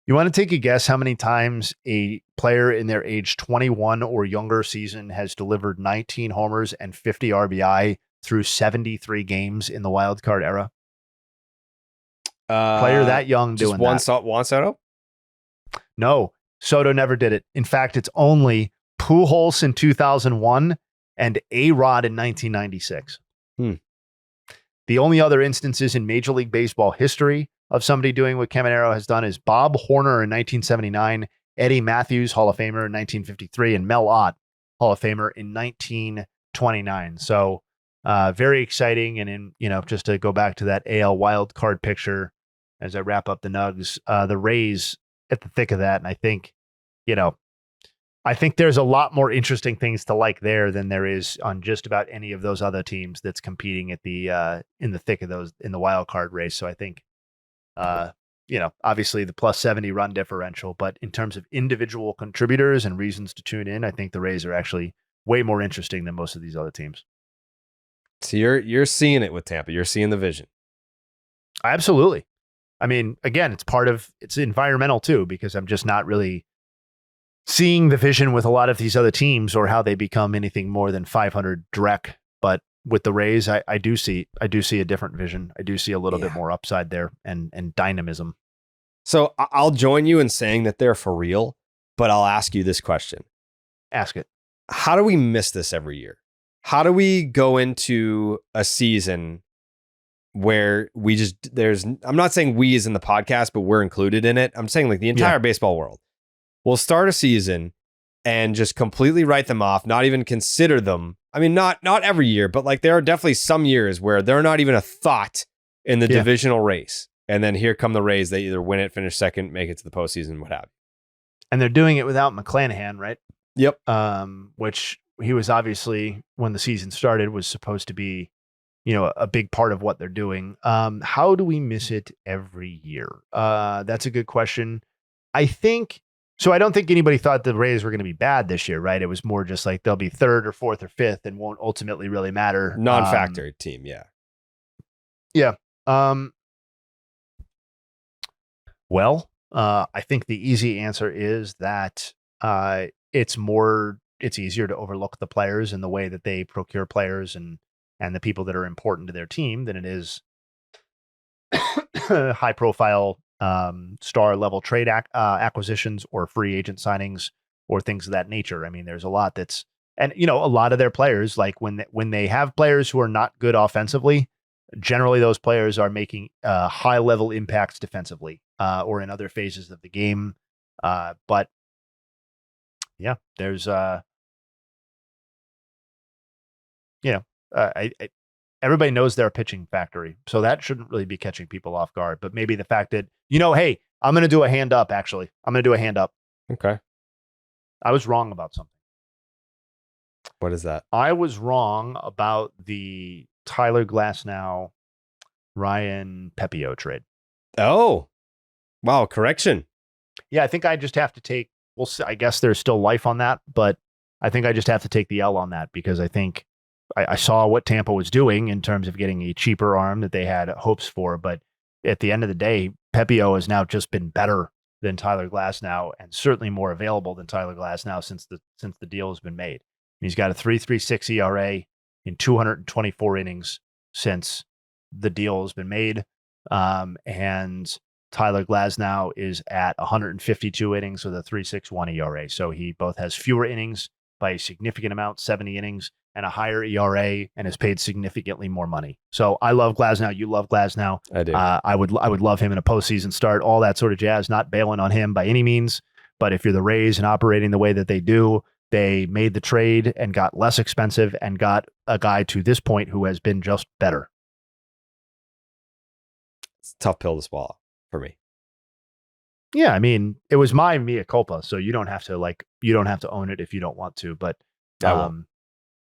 You want to take a guess how many times a player in their age 21 or younger season has delivered 19 homers and 50 RBI through 73 games in the wild card era? Player that young just doing Juan that. Juan Soto? No, Soto never did it. In fact, it's only Pujols in 2001 and A-Rod in 1996. The only other instances in Major League Baseball history of somebody doing what Caminero has done is Bob Horner in 1979, Eddie Matthews, Hall of Famer in 1953, and Mel Ott, Hall of Famer in 1929. So very exciting. And just to go back to that AL wild card picture as I wrap up the Nuggs, the Rays at the thick of that. And I think, I think there's a lot more interesting things to like there than there is on just about any of those other teams that's competing at the in the thick of those in the wild card race. So I think, obviously the plus 70 run differential, but in terms of individual contributors and reasons to tune in, I think the Rays are actually way more interesting than most of these other teams. So you're seeing it with Tampa. You're seeing the vision. Absolutely. I mean, again, it's environmental too, because I'm just not really seeing the vision with a lot of these other teams or how they become anything more than 500 direct. But with the Rays, I do see a different vision. I do see a little bit more upside there and dynamism. So I'll join you in saying that they're for real, but I'll ask you this question. Ask it. How do we miss this every year? How do we go into a season where I'm not saying we as in the podcast, but we're included in it. I'm saying like the entire baseball world. We'll start a season and just completely write them off, not even consider them. I mean, not every year, but like there are definitely some years where they're not even a thought in the divisional race. And then here come the Rays. They either win it, finish second, make it to the postseason, what have you. And they're doing it without McClanahan, right? Yep. Which he was obviously, when the season started, was supposed to be, a big part of what they're doing. How do we miss it every year? That's a good question. So I don't think anybody thought the Rays were going to be bad this year, right? It was more just like they'll be third or fourth or fifth and won't ultimately really matter. Non-factor team, yeah. Yeah. Well, I think the easy answer is that it's easier to overlook the players and the way that they procure players and the people that are important to their team than it is high profile star level trade acquisitions or free agent signings or things of that nature. I mean, there's a lot a lot of their players, like when they have players who are not good offensively, generally those players are making high level impacts defensively or in other phases of the game. But yeah, there's everybody knows they're a pitching factory, so that shouldn't really be catching people off guard. But maybe the fact that, hey, I'm going to do a hand up, actually. I'm going to do a hand up. Okay. I was wrong about something. What is that? I was wrong about the Tyler Glasnow, Ryan Pepiot trade. Oh, wow. Correction. Yeah, I think I just have to take, I guess there's still life on that, but I think I just have to take the L on that because I think I saw what Tampa was doing in terms of getting a cheaper arm that they had hopes for. But at the end of the day, Pepiot has now just been better than Tyler Glasnow and certainly more available than Tyler Glasnow since the deal has been made. He's got a 3.36 ERA in 224 innings since the deal has been made. And Tyler Glasnow is at 152 innings with a 3.61 ERA. So he both has fewer innings by a significant amount, 70 innings, and a higher ERA, and is paid significantly more money. So I love Glasnow. You love Glasnow. I do. I would love him in a postseason start, all that sort of jazz, not bailing on him by any means. But if you're the Rays and operating the way that they do, they made the trade and got less expensive and got a guy to this point who has been just better. It's a tough pill to swallow for me. Yeah, I mean, it was my mea culpa, so you don't have to own it if you don't want to. But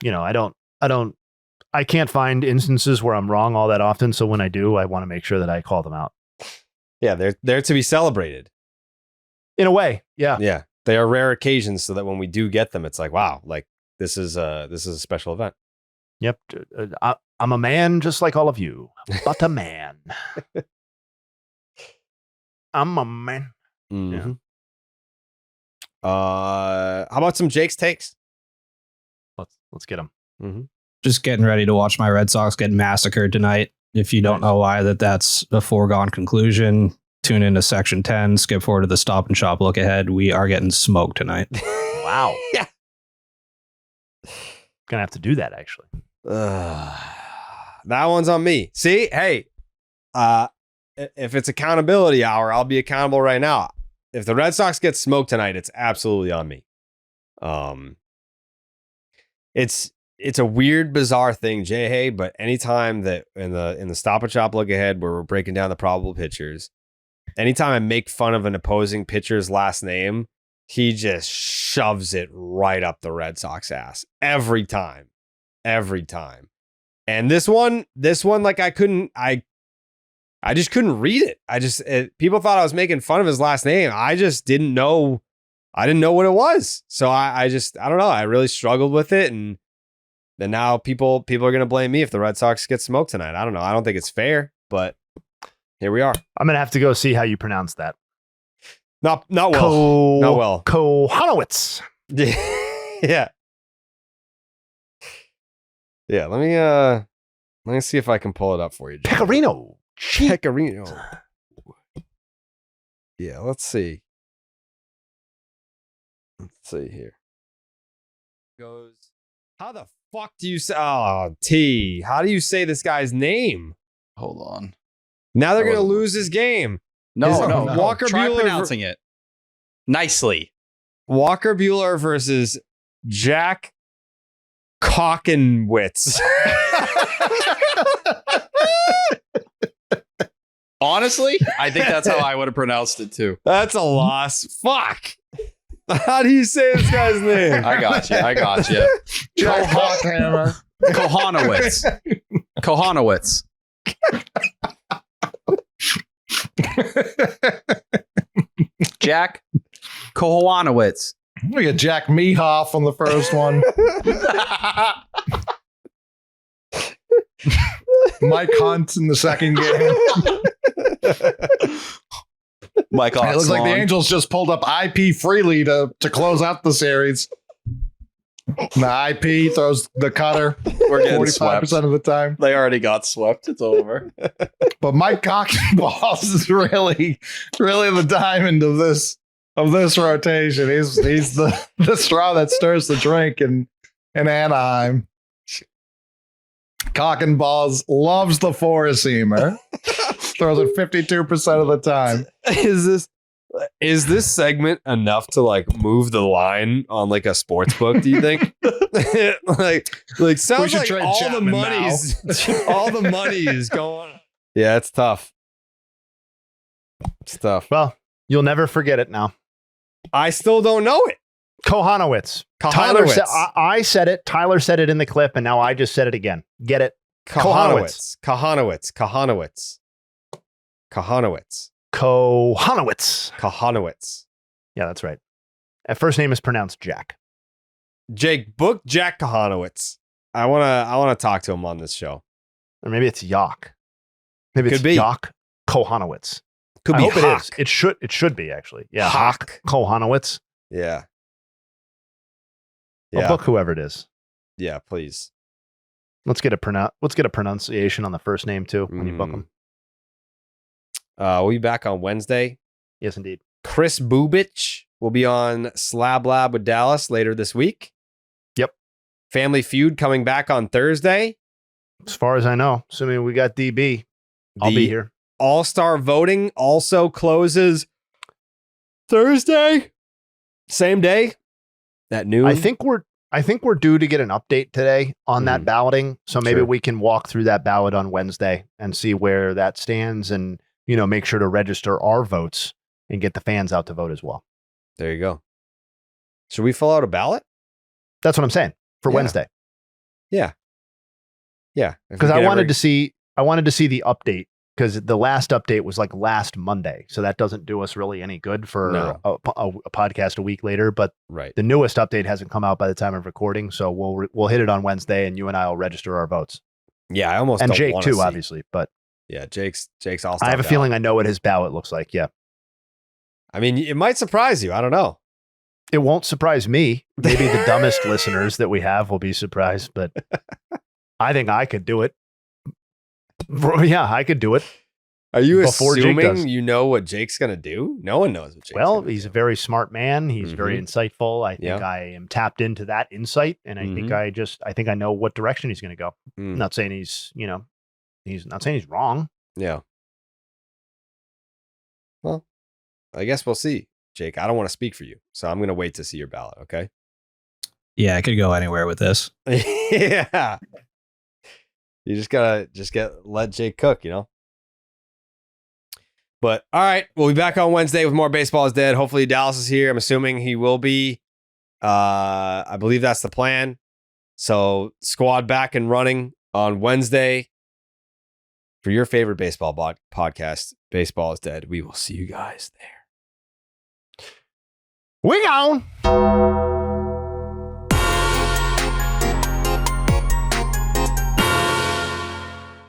I can't find instances where I'm wrong all that often. So when I do, I want to make sure that I call them out. Yeah, they're to be celebrated. In a way, yeah. Yeah, they are rare occasions, so that when we do get them, it's like, wow, like this is a special event. Yep, I'm a man just like all of you, but a man. I'm a man. Mm-hmm. Yeah. How about some Jake's takes? Let's get them. Mm-hmm. Just getting ready to watch my Red Sox get massacred tonight. If you don't know why that's a foregone conclusion, tune into section 10, skip forward to the Stop and Shop look ahead. We are getting smoked tonight. Wow. Yeah. Gonna have to do that, actually. That one's on me. See, hey, if it's accountability hour, I'll be accountable right now. If the Red Sox get smoked tonight, it's absolutely on me. It's a weird, bizarre thing, Jayhay, but anytime that in the Stop and Shop look ahead where we're breaking down the probable pitchers, anytime I make fun of an opposing pitcher's last name, he just shoves it right up the Red Sox ass every time. And this one, like I just couldn't read it. People thought I was making fun of his last name. I just didn't know. I didn't know what it was. So I don't know. I really struggled with it. And then now people are going to blame me if the Red Sox get smoked tonight. I don't know. I don't think it's fair, but here we are. I'm going to have to go see how you pronounce that. Not well. Not well. Kohanowitz. Yeah. Yeah. Let me see if I can pull it up for you, Jay. Pecorino. Yeah, let's see. Let's see here. Goes. How the fuck do you say? Oh, T. How do you say this guy's name? Hold on. Now they're gonna lose his game. No. Walker Try Buehler pronouncing it nicely. Walker Buehler versus Jack Cockenwitz. Honestly, I think that's how I would have pronounced it too. That's a loss. Fuck. How do you say this guy's name? I got you. Jack Hawkhammer. Kohanowitz. Jack Kohanowitz. We got Jack Mehoff on the first one. Mike Hunt in the second game. Mike It looks like the Angels just pulled up IP Freely to close out the series. The IP throws the cutter. We're getting 45% swept. of the time. They already got swept. It's over. But Mike Coxballs is really the diamond of this rotation. He's the straw that stirs the drink in Anaheim. Cock and Balls loves the four-seamer. Throws it 52% of the time. Is this segment enough to like move the line on like a sports book, do you think? like sounds like all the money is going. Yeah, it's tough. It's tough. Well, you'll never forget it now. I still don't know it. Kohanowitz. I said it. Tyler said it in the clip, and now I just said it again. Get it? Kohanowitz. Yeah, that's right. That first name is pronounced Jack. Jake, book Jack Kohanowitz. I wanna talk to him on this show. Or maybe it's Yak. Maybe it's Yak Kohanowitz. Could I be hope Hawk. it is. It should be actually. Yeah, Hawk Kohanowitz. Yeah. I'll book whoever it is. Yeah, please. Let's get a pronunciation on the first name too when you book them. We'll be back on Wednesday. Yes, indeed. Chris Bubich will be on Slab Lab with Dallas later this week. Yep. Family Feud coming back on Thursday. As far as I know, assuming we got DB, I'll be here. All-Star voting also closes Thursday. Same day at noon. I think we're due to get an update today on that balloting. So maybe we can walk through that ballot on Wednesday and see where that stands and, make sure to register our votes and get the fans out to vote as well. There you go. Should we fill out a ballot? That's what I'm saying for Wednesday. Yeah. Because I wanted to see the update, because the last update was like last Monday, so that doesn't do us really any good for No. a podcast a week later. But Right. the newest update hasn't come out by the time of recording, so we'll hit it on Wednesday, and you and I will register our votes, Yeah, I almost and don't Jake wanna too, see. obviously. But Yeah, Jake's all. I have a feeling I know what his ballot looks like. Yeah, I mean, it might surprise you. I don't know. it won't surprise me. Maybe the dumbest listeners that we have will be surprised, but I think I could do it. Yeah, I could do it. Are you Before Jake does. assuming you know what Jake's going to do? No one knows what Jake's Well, gonna he's do. a very smart man. He's very insightful. I think Yeah. I am tapped into that insight, and I think I think I know what direction he's going to go. Mm. Not saying he's not saying he's wrong. Yeah. Well, I guess we'll see, Jake. I don't want to speak for you, so I'm going to wait to see your ballot, okay? Yeah, I could go anywhere with this. Yeah. You just gotta let Jake cook, you know? But all right, we'll be back on Wednesday with more Baseball is Dead. Hopefully Dallas is here. I'm assuming he will be. I believe that's the plan. So squad back and running on Wednesday for your favorite baseball podcast. Baseball is Dead. We will see you guys there. We gone.